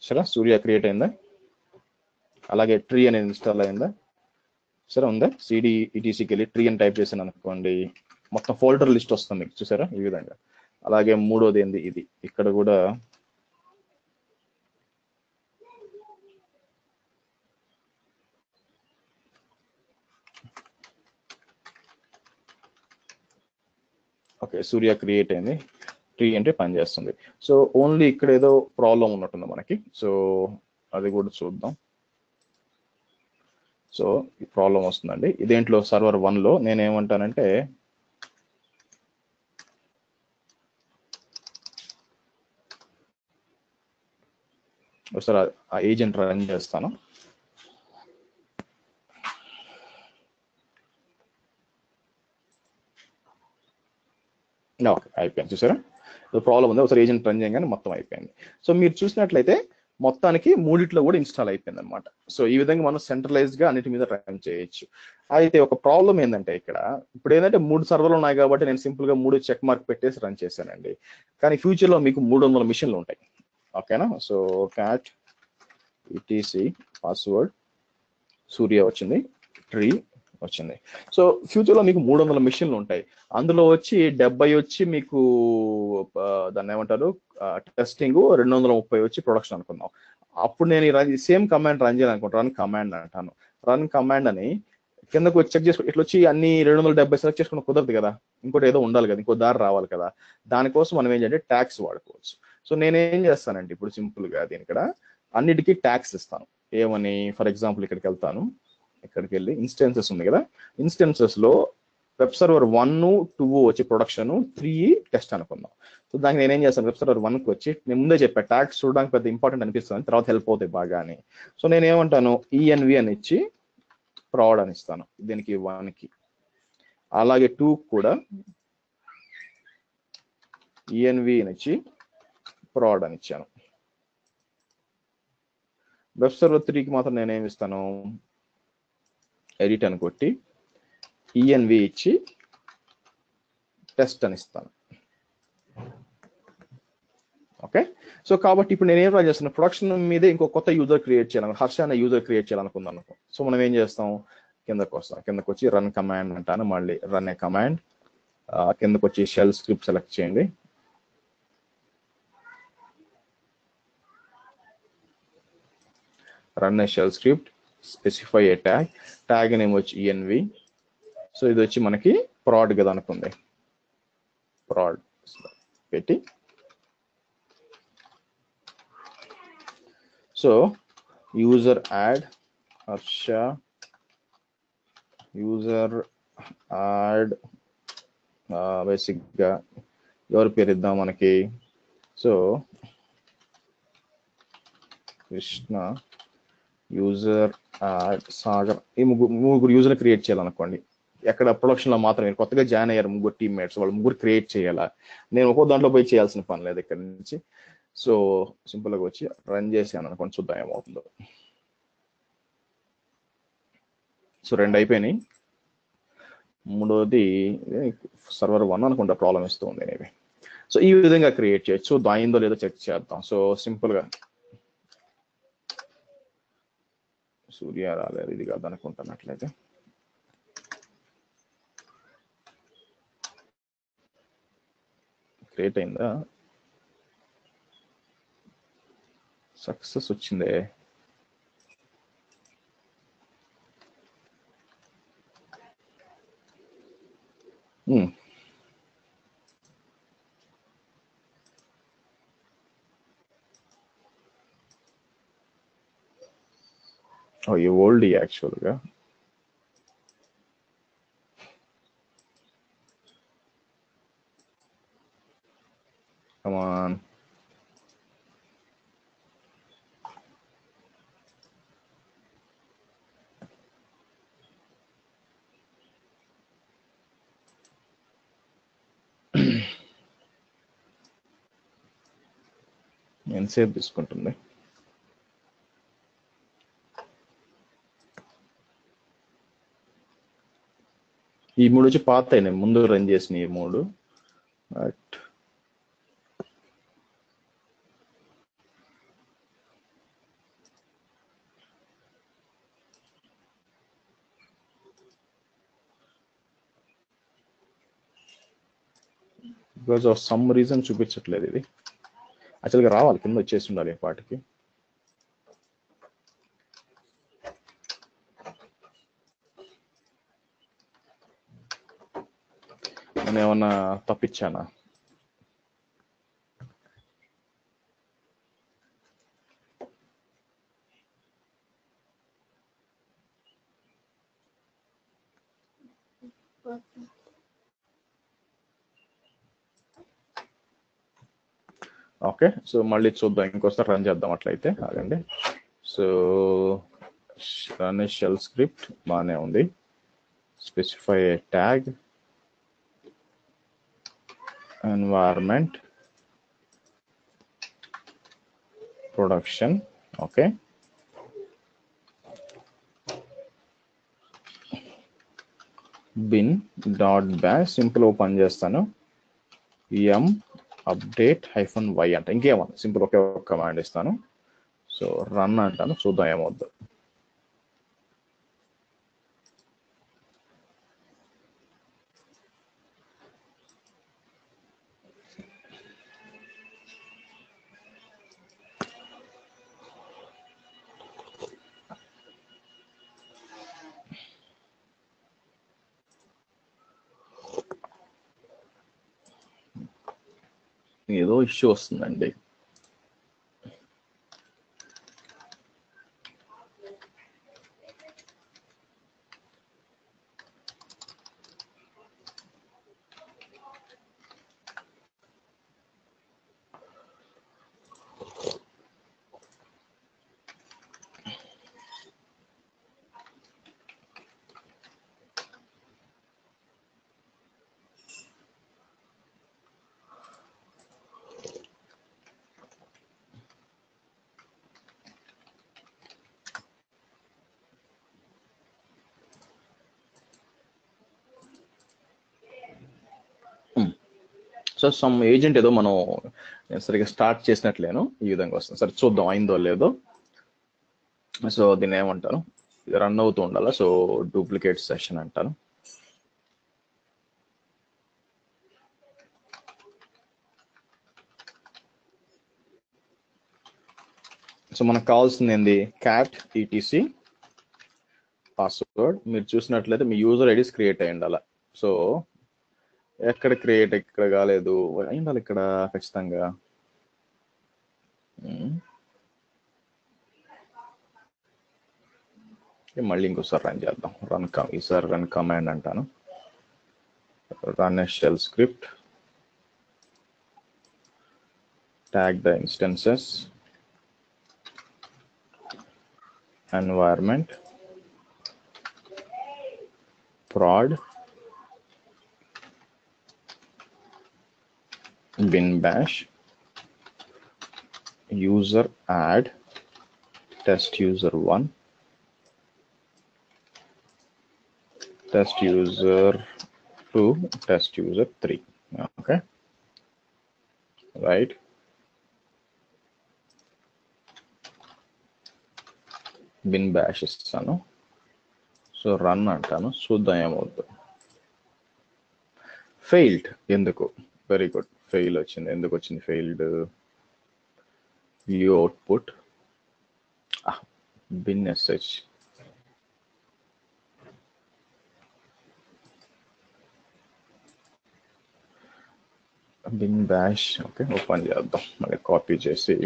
సరే సూర్య క్రియేట్ అయిందా, అలాగే ట్రీ అనేది ఇన్స్టాల్ అయిందా, సరే ఉందా. సిడి ఈటీసీకి వెళ్ళి ట్రీ అని టైప్ చేశాను అనుకోండి, మొత్తం ఫోల్డర్ లిస్ట్ వస్తుంది మీకు చూసారా ఈ విధంగా. అలాగే 3వది ఏంది ఇది, ఇక్కడ కూడా ఓకే సూర్య క్రియేట్ అయింది, ట్రీ అంటే పనిచేస్తుంది. సో ఓన్లీ ఇక్కడ ఏదో ప్రాబ్లం ఉన్నట్టుంది మనకి. సో అది కూడా చూద్దాం. సో ఈ ప్రాబ్లం వస్తుందండి ఇదేంట్లో సర్వర్ 1లో. నేనేమంటానంటే ఒకసారి ఆ ఏజెంట్ రన్ చేస్తాను. ఓకే, అయిపోయింది. చూసారా ప్రాబ్లం ఉంది, ఒకసారి ఏజెంట్ రన్ చేయగానే మొత్తం అయిపోయింది. సో మీరు చూసినట్లయితే మొత్తానికి మూడిట్లో కూడా ఇన్స్టాల్ అయిపోయింది అనమాట. సో ఈ విధంగా మనం సెంట్రలైజ్డ్ గా అన్నిటి మీద రన్ చేయొచ్చు. అయితే ఒక ప్రాబ్లం ఏంటంటే ఇక్కడ ఇప్పుడు ఏంటంటే 3 సర్వర్లు ఉన్నాయి కాబట్టి నేను సింపుల్ గా 3 చెక్ మార్క్ పెట్టేసి రన్ చేశానండి. కానీ ఫ్యూచర్ లో మీకు 300 మిషన్లు ఉంటాయి. ఓకేనా? సో క్యాట్ ఈటీసీ పాస్వర్డ్ సూర్య వచ్చింది, ట్రీ వచ్చింది. సో ఫ్యూచర్ లో మీకు 300 మిషన్లు ఉంటాయి. అందులో వచ్చి 70 వచ్చి మీకు దాన్ని ఏమంటారు టెస్టింగ్, 230 వచ్చి ప్రొడక్షన్ అనుకుందాం. అప్పుడు నేను సేమ్ కమాండ్ రన్ చేయాలనుకుంటాను, రన్ కమాండ్ అంటాను. రన్ కమాండ్ అని కిందకు వచ్చి చెక్ చేసుకో, ఇట్లా వచ్చి అన్ని 270 సెలెక్ట్ చేసుకుని కుదరదు కదా, ఇంకోటి ఏదో ఉండాలి కదా, ఇంకో దారి రావాలి కదా. దానికోసం మనం ఏం చేయాలంటే ట్యాగ్స్ వాడుకోవచ్చు. సో నేనేం చేస్తానంటే ఇప్పుడు సింపుల్ గా దీని ఇక్కడ అన్నిటికీ ట్యాగ్స్ ఇస్తాను. ఏమని, ఫర్ ఎగ్జాంపుల్ ఇక్కడికి వెళ్తాను, ఇక్కడికి వెళ్ళి ఇన్స్టెన్సెస్ ఉంది కదా, ఇన్స్టెన్సెస్ లో వెబ్ సర్వర్ 1, 2 వచ్చి ప్రొడక్షన్, 3 టెస్ట్ అనుకుందాం. సో దానికి నేనేం చేస్తాను, వెబ్ సర్వర్ 1కి వచ్చి నేను ముందే చెప్పా ట్యాగ్స్ చూడడానికి పెద్ద ఇంపార్టెంట్ అనిపిస్తుంది, తర్వాత హెల్ప్ అవుతాయి బాగా అని. సో నేను ఏమంటాను ఈఎన్వి అని ఇచ్చి ప్రాడ్ అని ఇస్తాను దీనికి 1కి. అలాగే 2 కూడా ఈఎన్వి అని ఇచ్చి ప్రాడ్ అని ఇచ్చాను. వెబ్ సర్వర్ 3కి మాత్రం నేనేమి ఇస్తాను, ఎడిట్ అని కొట్టి ఈఎన్వి ఇచ్చి టెస్ట్ అని ఇస్తాను. ఓకే, సో కాబట్టి ఇప్పుడు నేను ఏం ట్రై చేస్తాను, ప్రొడక్షన్ మీదే ఇంకో కొత్త యూజర్ క్రియేట్ చేయాలి, హర్ష అనే యూజర్ క్రియేట్ చేయాలనుకుందాం. సో మనం ఏం చేస్తాం, కిందకు వస్తాం, కిందకు వచ్చి రన్ కమాండ్ అంటాను, మళ్ళీ రన్ ఏ కమాండ్, కిందకు వచ్చి షెల్ స్క్రిప్ట్ సెలెక్ట్ చేయండి. రన్ ఏ షెల్ స్క్రిప్ట్, స్పెసిఫై ఏ ట్యాగ్, ట్యాగ్ నేమ్ వచ్చి ఈఎన్వి. సో ఇది వచ్చి మనకి ప్రాడ్ కదా అనుకుంది, ప్రాడ్ పెట్టి so user add Harsha, user add basic గా ఎవరి పేరు ఇద్దాం మనకి, so Krishna, user add Sagar. ఈ ముగ్గురు యూజర్ క్రియేట్ చేయాలనుకోండి. ఎక్కడ ప్రొడక్షన్ లో మాత్రం మీరు కొత్తగా జాయిన్ అయ్యారు ముగ్గురు టీమ్మేట్స్, వాళ్ళు ముగ్గురు క్రియేట్ చేయాలా, నేను ఒక్కో దాంట్లో పోయి చేయాల్సిన పని లేదు ఇక్కడ నుంచి. సో సింపుల్ గా వచ్చి రన్ చేసాను అనుకోండి, చూద్దాం ఏమవుతుందో. సో 2 అయిపోయినాయి, మూడోది సర్వర్ 1 అనుకుంటా ప్రాబ్లం ఇస్తూ ఉంది అనేవి. సో ఈ విధంగా క్రియేట్ చేయొచ్చు, అయిందో లేదో చెక్ చేద్దాం. సో సింపుల్ గా సూర్య రాలేదు, ఇది కాదు అనుకుంటున్నట్లయితే క్రియేట్ అయిందా, సక్సెస్ వచ్చిందే. ఈ ఓల్డ్ యాక్చువల్గా కమాన్, ఎంతసేపు తీసుకుంటుంది. ఈ 3 వచ్చి పాత అయినాయి, ముందు రన్ చేసిన ఈ 3. But because of some reason చూపించట్లేదు. ఇది యాక్చువల్గా రావాలి, కింద వచ్చేసి ఉండాలి పాటికి. నేను ఏమన్నా తప్పించానా? ఓకే, సో మళ్ళీ చూద్దాం, ఇంకోసారి రన్ చేద్దాం అట్లయితే. ఆగండి. సో రన్ షెల్ స్క్రిప్ట్ బాగానే ఉంది, specify tag, environment, production. Okay, bin dot bash simple open చేస్తాను, m update -y అంటే ఇంకేమన్నా సింపుల్ ఒకే ఒక కమాండ్ ఇస్తాను. సో రన్ అంటాను, చూద్దాం ఏమవుద్దు. ఏదో ఇష్యూ వస్తుందండి. సో సమ్ ఏజెంట్ ఏదో మనం సరిగ్గా స్టార్ట్ చేసినట్లేను, ఈ విధంగా వస్తుంది. సరే చూద్దాం అయిందో లేదో. సో దీన్ని ఏమంటాను, రన్ అవుతూ ఉండాలి. సో డూప్లికేట్ సెషన్ అంటాను. సో మనకు కావాల్సింది ఏంది, క్యాట్ ఈటీసీ పాస్వర్డ్. మీరు చూసినట్లయితే మీ యూజర్ ఐడీస్ క్రియేట్ అయ్యి ఉండాలి. సో ఎక్కడ క్రియేట్, ఇక్కడ కాలేదు, అయి ఉండాలి ఇక్కడ ఖచ్చితంగా. మళ్ళీ ఇంకోసారి రన్ చేద్దాం. ఈసారి రన్ కమాండ్ అంటాను, run a shell script, tag the instances, environment, prod, bin bash, user add, test user 1, test user 2, test user 3. Okay, right. Bin bash ఇస్తాను. సో రన్ అంటాను, చూద్దాం ఏమవుద్దు. ఫెయిల్డ్ ఎందుకు, వెరీ గుడ్, ఫెయిల్ వచ్చింది. ఎందుకు వచ్చింది failed, view output bin SH. Bin bash okay, open చేద్దాం, మళ్ళీ కాపీ చేసి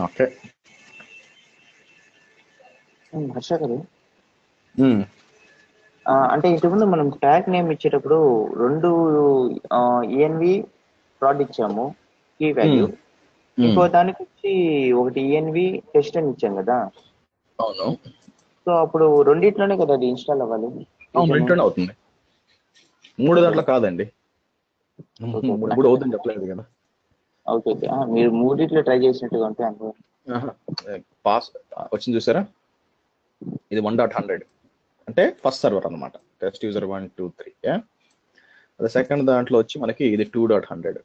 ఓకే. హర్ష గారు, అంటే ఇంతకుముందు మనం ట్యాగ్ నేమ్ ఇచ్చేటప్పుడు 2 ఈఎన్వి ప్రాడ్ ఇచ్చాము కీ వాల్యూ, ఇంకో దానికి వచ్చి ఒకటి ఈఎన్వి టెస్ట్ అని ఇచ్చాం కదా. అవును. సో అప్పుడు రెండిట్లోనే కదా అది ఇన్స్టాల్ అవ్వాలి. రెండింటిలోనే అవుతుంది, 3 దాంట్లో కాదండి. 3 అవుతుంది చెప్పలేదు కదా. ఓకే, మీరు 3 ట్రై చేసినట్టుగా ఉంటే అనుకో. పాస్ వచ్చింది చూసారా, ఇది 1.100 అంటే ఫస్ట్ సర్వర్ అనమాట, టెస్ట్ యూజర్ 1 2 3. అదే సెకండ్ దాంట్లో వచ్చి మనకి ఇది 2.100.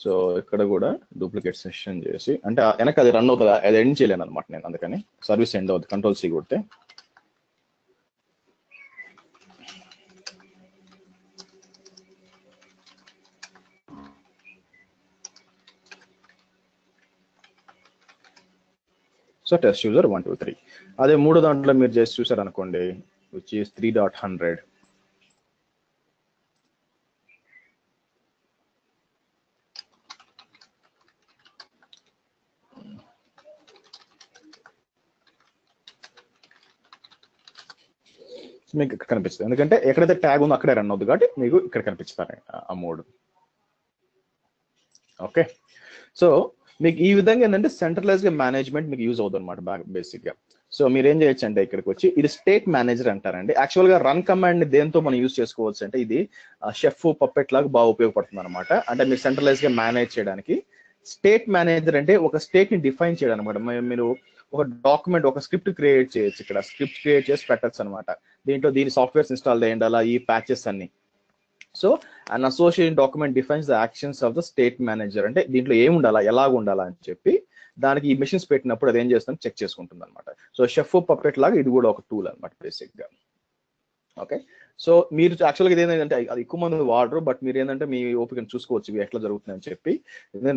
సో ఇక్కడ కూడా డూప్లికేట్ సెషన్ చేసి, అంటే వెనక అది రన్ అవుతుంది, అది ఎండ్ చేయలేను అనమాట నేను, అందుకని సర్వీస్ ఎండ్ అవుతుంది. కంట్రోల్-C కొడితే సో టెస్ట్ యూజర్ 1 2 3. అదే 3 దాంట్లో మీరు చేసి చూసారు అనుకోండి, విచ్ ఈస్ 3.100. మీకు ఇక్కడ కనిపిస్తుంది, ఎందుకంటే ఎక్కడైతే ట్యాగ్ ఉందో అక్కడే రన్ అవుతుంది కాబట్టి మీకు ఇక్కడ కనిపిస్తారు ఆ మోడ్. ఓకే, సో మీకు ఈ విధంగా ఏంటంటే సెంట్రలైజ్ గా మేనేజ్మెంట్ మీకు యూజ్ అవుతుంది అనమాట బేసిక్ గా. సో మీరు ఏం చేయొచ్చు అంటే ఇక్కడికి వచ్చి ఇది స్టేట్ మేనేజర్ అంటారండి. యాక్చువల్ గా రన్ కమాండ్ ని దేంతో మనం యూజ్ చేసుకోవచ్చు అంటే ఇది షెఫ్ పప్పెట్ లాగా బాగా ఉపయోగపడుతుంది అనమాట. అంటే మీరు సెంట్రలైజ్ గా మేనేజ్ చేయడానికి. స్టేట్ మేనేజర్ అంటే ఒక స్టేట్ ని డిఫైన్ చేయడం అనమాట. మీరు ఒక డాక్యుమెంట్, ఒక స్క్రిప్ట్ క్రియేట్ చేయొచ్చు, ఇక్కడ స్క్రిప్ట్ క్రియేట్ చేసి పెట్టచ్చు అనమాట. దీంట్లో దీని సాఫ్ట్వేర్స్ ఇన్స్టాల్ చేయండి అలా ఈ ప్యాచెస్ అన్ని. So an association document defines the actions of the state manager, అంటే దీంట్లో ఏమి ఉండాలా ఎలాగ ఉండాలా అని చెప్పి దానికి ఈ మిషన్స్ పెట్టినప్పుడు అది ఏం చేస్తుంది చెక్ చేసుకుంటుంది అనమాట. సో షెఫ్ పప్పెట్ లాగా ఇది కూడా ఒక టూల్ అనమాట బేసిక్ గా. ఓకే, సో మీరు యాక్చువల్గా ఇది ఏంటంటే అది ఎక్కువ మంది వాడరు, బట్ మీరు ఏంటంటే మీ ఓపికను చూసుకోవచ్చు ఇవి ఎట్లా జరుగుతుంది అని చెప్పి.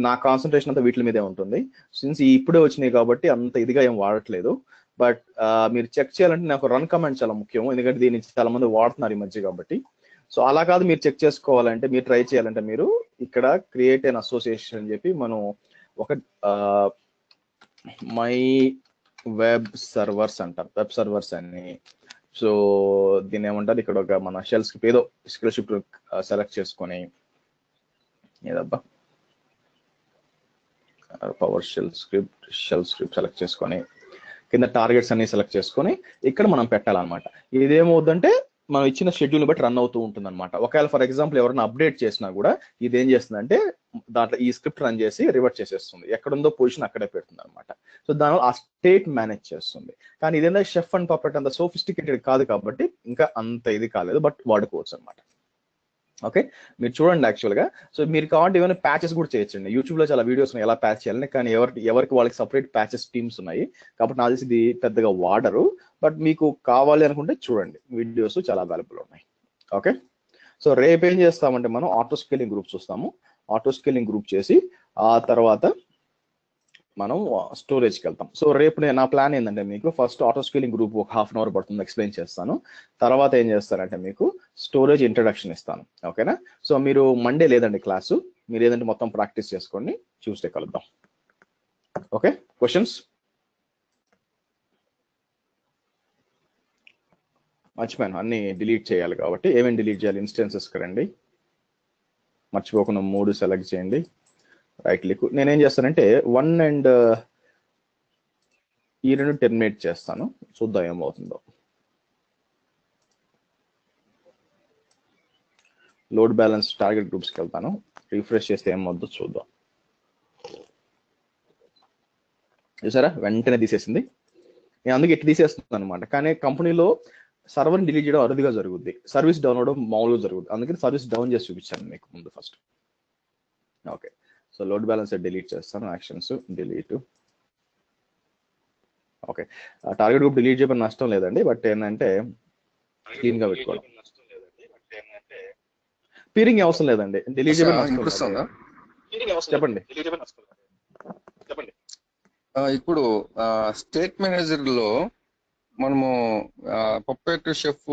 నా కాన్సన్ట్రేషన్ అంతా వీటి మీదే ఉంటుంది. సిన్స్ ఇప్పుడే వచ్చినాయి కాబట్టి అంత ఇదిగా ఏం వాడట్లేదు. బట్ మీరు చెక్ చేయాలంటే నాకు రన్ కమాండ్ చాలా ముఖ్యం, ఎందుకంటే దీన్ని చాలా మంది వాడుతున్నారు ఈ మధ్య కాబట్టి. సో అలా కాదు, మీరు చెక్ చేసుకోవాలంటే, మీరు ట్రై చేయాలంటే మీరు ఇక్కడ క్రియేట్ అన్ అసోసియేషన్ అని చెప్పి మనం ఒక మై వెబ్ సర్వర్స్ అంటారు, వెబ్ సర్వర్స్ అని. సో దీన్ని ఏమంటారు, ఇక్కడ ఒక మన షెల్ స్క్రిప్ట్ ఏదో స్క్రిప్ట్ సెలెక్ట్ చేసుకొని, ఏదబ్బా పవర్ షెల్ స్క్రిప్ట్ సెలెక్ట్ చేసుకొని కింద టార్గెట్స్ అన్ని సెలెక్ట్ చేసుకొని ఇక్కడ మనం పెట్టాలన్నమాట. ఇదేమవుతుందంటే మనం ఇచ్చిన షెడ్యూల్ బట్టి రన్ అవుతూ ఉంటుంది అనమాట. ఒకవేళ ఫర్ ఎగ్జాంపుల్ ఎవరైనా అప్డేట్ చేసినా కూడా ఇది ఏం చేస్తుందంటే దాంట్లో ఈ స్క్రిప్ట్ రన్ చేసి రివర్ట్ చేసేస్తుంది, ఎక్కడుందో పొజిషన్ అక్కడే పెడుతుంది అనమాట. సో దానివల్ల ఆ స్టేట్ మేనేజ్ చేస్తుంది. కానీ ఇదేంటే షెఫ్ అండ్ పప్పెట్ అంత సోఫిస్టికేటెడ్ కాదు కాబట్టి ఇంకా అంత ఇది కాలేదు, బట్ వాడుకోవచ్చు అనమాట. ఓకే, మీరు చూడండి యాక్చువల్గా. సో మీరు కావాలంటే ఏమైనా ప్యాచెస్ కూడా చేయొచ్చండి. యూట్యూబ్లో చాలా వీడియోస్ ఉన్నాయి ఎలా ప్యాచ్ చేయాలని, కానీ ఎవరికి వాళ్ళకి సపరేట్ ప్యాచెస్ టీమ్స్ ఉన్నాయి కాబట్టి నాకు తెలిసి ఇది పెద్దగా వాడరు. బట్ మీకు కావాలి అనుకుంటే చూడండి, వీడియోస్ చాలా అవైలబుల్ ఉన్నాయి. ఓకే, సో రేపు ఏం చేస్తామంటే మనం ఆటో స్కేలింగ్ గ్రూప్ చూస్తాము. ఆటో స్కేలింగ్ గ్రూప్ చేసి ఆ తర్వాత మనం స్టోరేజ్కి వెళ్తాం. సో రేపు నా ప్లాన్ ఏంటంటే మీకు ఫస్ట్ ఆటో స్కేలింగ్ గ్రూప్ ఒక హాఫ్ అన్ అవర్ పడుతుంది, ఎక్స్ప్లెయిన్ చేస్తాను. తర్వాత ఏం చేస్తారంటే మీకు స్టోరేజ్ ఇంట్రడక్షన్ ఇస్తాను. ఓకేనా, సో మీరు మండే లేదండి క్లాసు, మీరు ఏదంటే మొత్తం ప్రాక్టీస్ చేసుకోండి. ట్యూస్డే కలుద్దాం. Okay, questions? మర్చిపోయాను, అన్ని డిలీట్ చేయాలి కాబట్టి ఏమేమి డిలీట్ చేయాలి, ఇన్స్టెన్సెస్కి రండి, మర్చిపోకుండా 3 సెలెక్ట్ చేయండి, రైట్ క్లిక్. నేనేం చేస్తానంటే 1 అండ్ ఈ 2 టెర్మినేట్ చేస్తాను, చూద్దాం ఏమవుతుందో. లోడ్ బ్యాలెన్స్ టార్గెట్ గ్రూప్స్కి వెళ్తాను, రిఫ్రెష్ చేస్తే ఏమవుతుందో చూద్దాం. చూసారా వెంటనే తీసేసింది. నేను అందుకే ఇట్లా తీసేస్తున్నాను అనమాట. కానీ కంపెనీలో సర్వర్ని డిలీట్ చేయడం అరుదుగా జరుగుద్ది, సర్వీస్ డౌన్ అవడం మామూలుగా జరుగుద్ది. అందుకని సర్వీస్ డౌన్ చేసి చూపించాను మీకు ముందు first. Okay, so load balance delete చేస్తాను, actions delete. Okay, target group delete చేయడం నష్టం లేదండి, బట్ ఏంటంటే క్లీన్ గా పెట్టుకోవడం. పీరింగ్ అవసరం లేదండి, డిలీట్ చేయడం నష్టం. చెప్పండి. ఇప్పుడు స్టేట్ మేనేజర్ లో మనము పప్పెట్ షెఫ్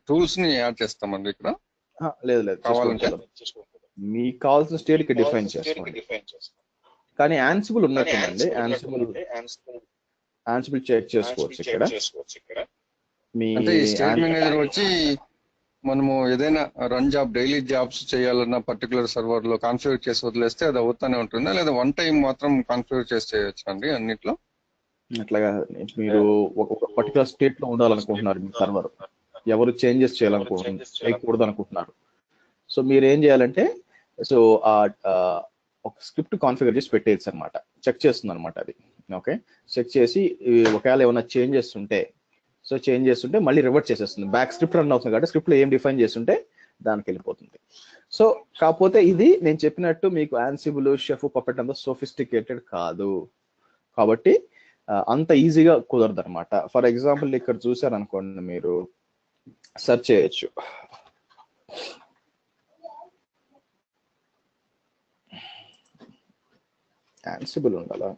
టూల్స్ ని యాడ్ చేస్తామండి ఇక్కడ. లేదు మీకు కావాల్సిన స్టేట్ కి డిఫైన్ చేసుకోండి. కానీ యాన్సిబుల్ ఉన్నట్టుందండి, యాన్సిబుల్ చెక్ చేసుకోవచ్చు ఇక్కడ. మీ స్టేట్ మేనేజర్ వచ్చి మనము ఏదైనా రన్ జాబ్ డైలీ జాబ్స్ చేయాలన్న పర్టికులర్ సర్వర్ లో కాన్ఫిగర్ చేసి వదిలేస్తే అది అవుతానే ఉంటుందా, లేదా వన్ టైం మాత్రం కాన్ఫిగర్ చేసి చేయొచ్చు అండి అన్నిట్లో? అట్లాగా మీరు ఒక పర్టికులర్ స్టేట్ లో ఉండాలనుకుంటున్నారు, మీ సర్వర్ ఎవరు చేంజెస్ చేయకూడదు అనుకుంటున్నారు. సో మీరు ఏం చేయాలంటే సో ఒక స్క్రిప్ట్ కాన్ఫిగర్ చేసి పెట్టేయచ్చు అనమాట, చెక్ చేస్తుంది అనమాట అది. ఓకే, చెక్ చేసి ఒకవేళ ఏమైనా చేంజెస్ ఉంటే మళ్ళీ రివర్ట్ చేసేస్తుంది. బ్యాక్ స్క్రిప్ట్ రన్ అవుతుంది కాబట్టి స్క్రిప్ట్ లో ఏం డిఫైన్ చేస్తుంటే దానికి వెళ్ళిపోతుంది. సో కాకపోతే ఇది నేను చెప్పినట్టు మీకు యాన్సిబుల్ షెఫ్ పప్పెట్ అంత సోఫిస్టికేటెడ్ కాదు కాబట్టి అంత ఈజీగా కుదరదు అనమాట. ఫర్ ఎగ్జాంపుల్ ఇక్కడ చూసారనుకోండి, మీరు సెర్చ్ చేయొచ్చు, యాన్సిబుల్ ఉండాలా,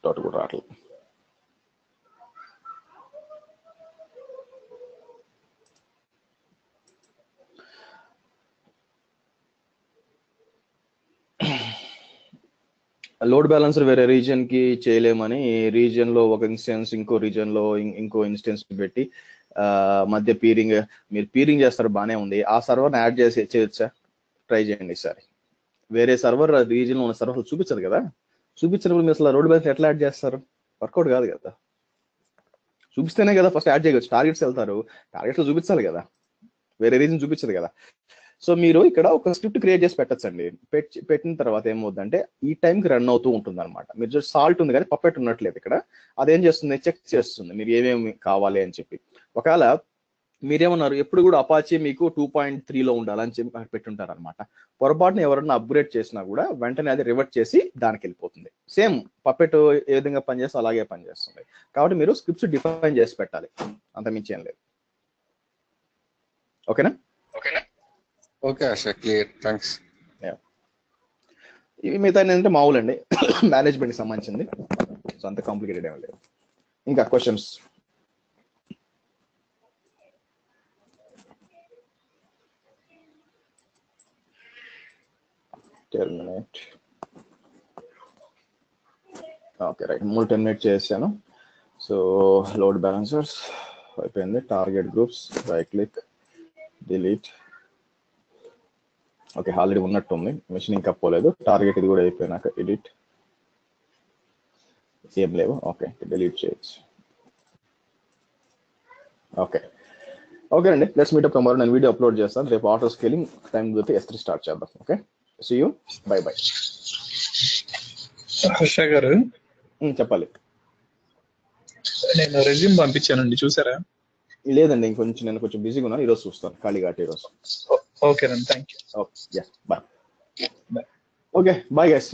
తోట కూడా రావట్లేదు. లోడ్ బ్యాలెన్సర్ వేరే రీజియన్ కి చేయలేమని రీజియన్ లో ఒక ఇన్స్టెన్స్ ఇంకో రీజియన్ లో ఇంకో ఇన్స్టెన్స్ పెట్టి మధ్య పీరింగ్, మీరు పీరింగ్ చేస్తారు బానే ఉంది, ఆ సర్వర్ యాడ్ చేసి చేయొచ్చా? ట్రై చేయండి ఈసారి. వేరే సర్వర్ రీజియన్ లో ఉన్న సర్వర్ చూపించదు కదా, చూపించినప్పుడు మీరు అసలు లోడ్ బ్యాలెన్స్ ఎట్లా యాడ్ చేస్తారు? వర్కౌట్ కాదు కదా. చూపిస్తేనే కదా ఫస్ట్ యాడ్ చేయవచ్చు. టార్గెట్స్ వెళ్తారు, టార్గెట్స్ లో చూపించాలి కదా, వేరే రీజన్ చూపించదు కదా. సో మీరు ఇక్కడ ఒక స్క్రిప్ట్ క్రియేట్ చేసి పెట్టచ్చండి. పెట్టిన తర్వాత ఏమవుతుందంటే ఈ టైంకి రన్ అవుతూ ఉంటుంది అనమాట. మీరు జస్ట్ సాల్ట్ ఉంది కానీ పప్పెట్ ఉన్నట్లేదు ఇక్కడ. అదేం చేస్తుంది, చెక్ చేస్తుంది మీరు ఏమేమి కావాలి అని చెప్పి. ఒకవేళ మీరేమన్నారు ఎప్పుడు కూడా అపాచీ మీకు 2.3లో ఉండాలని చెప్పి పెట్టుంటారు అనమాట. పొరపాటున ఎవరన్నా అప్గ్రేడ్ చేసినా కూడా వెంటనే అది రివర్ట్ చేసి దానికి వెళ్ళిపోతుంది. సేమ్ పప్పెట్ ఏ విధంగా పనిచేస్తే అలాగే పనిచేస్తుంది. కాబట్టి మీరు స్క్రిప్ట్స్ డిఫైన్ చేసి పెట్టాలి, అంత మించి ఏం లేదు. ఓకేనా? ఓకే ఆశ, క్లియర్, థ్యాంక్స్. ఇవి మిగతా ఏంటంటే మామూలు అండి, మేనేజ్మెంట్కి సంబంధించింది. సో అంత కాంప్లికేటెడ్ ఏం లేదు. ఇంకా questions? Terminate. Okay right, 10 minute చేశాను. సో లోడ్ బ్యాలెన్సర్స్ అయిపోయింది. Target groups, right click, delete. Okay, already ఉన్నట్టుంది, మిషన్ ఇంకా పోలేదు. టార్గెట్ ఇది కూడా అయిపోయినాక ఎడిట్, ఏం లేవు. ఓకే, డిలీట్ చేయొచ్చు. ఓకే ఓకే అండి, లెట్స్ మీట్ అప్ టుమారో. నేను వీడియో అప్లోడ్ చేస్తాను రేపు. ఆటో స్కేలింగ్ టైం గురించి S3 స్టార్ట్ చేద్దాం. Okay, see you, bye bye. Harsha గారు, చెప్పాలి. నేను రెజ్యూమ్ పంపించానండి, చూసారా? లేదండి, నేను కొంచెం బిజీగా ఉన్నాను, ఈరోజు చూస్తాను ఖాళీగా ఈరోజు. Okay thank you. Okay, bye. Okay, bye guys.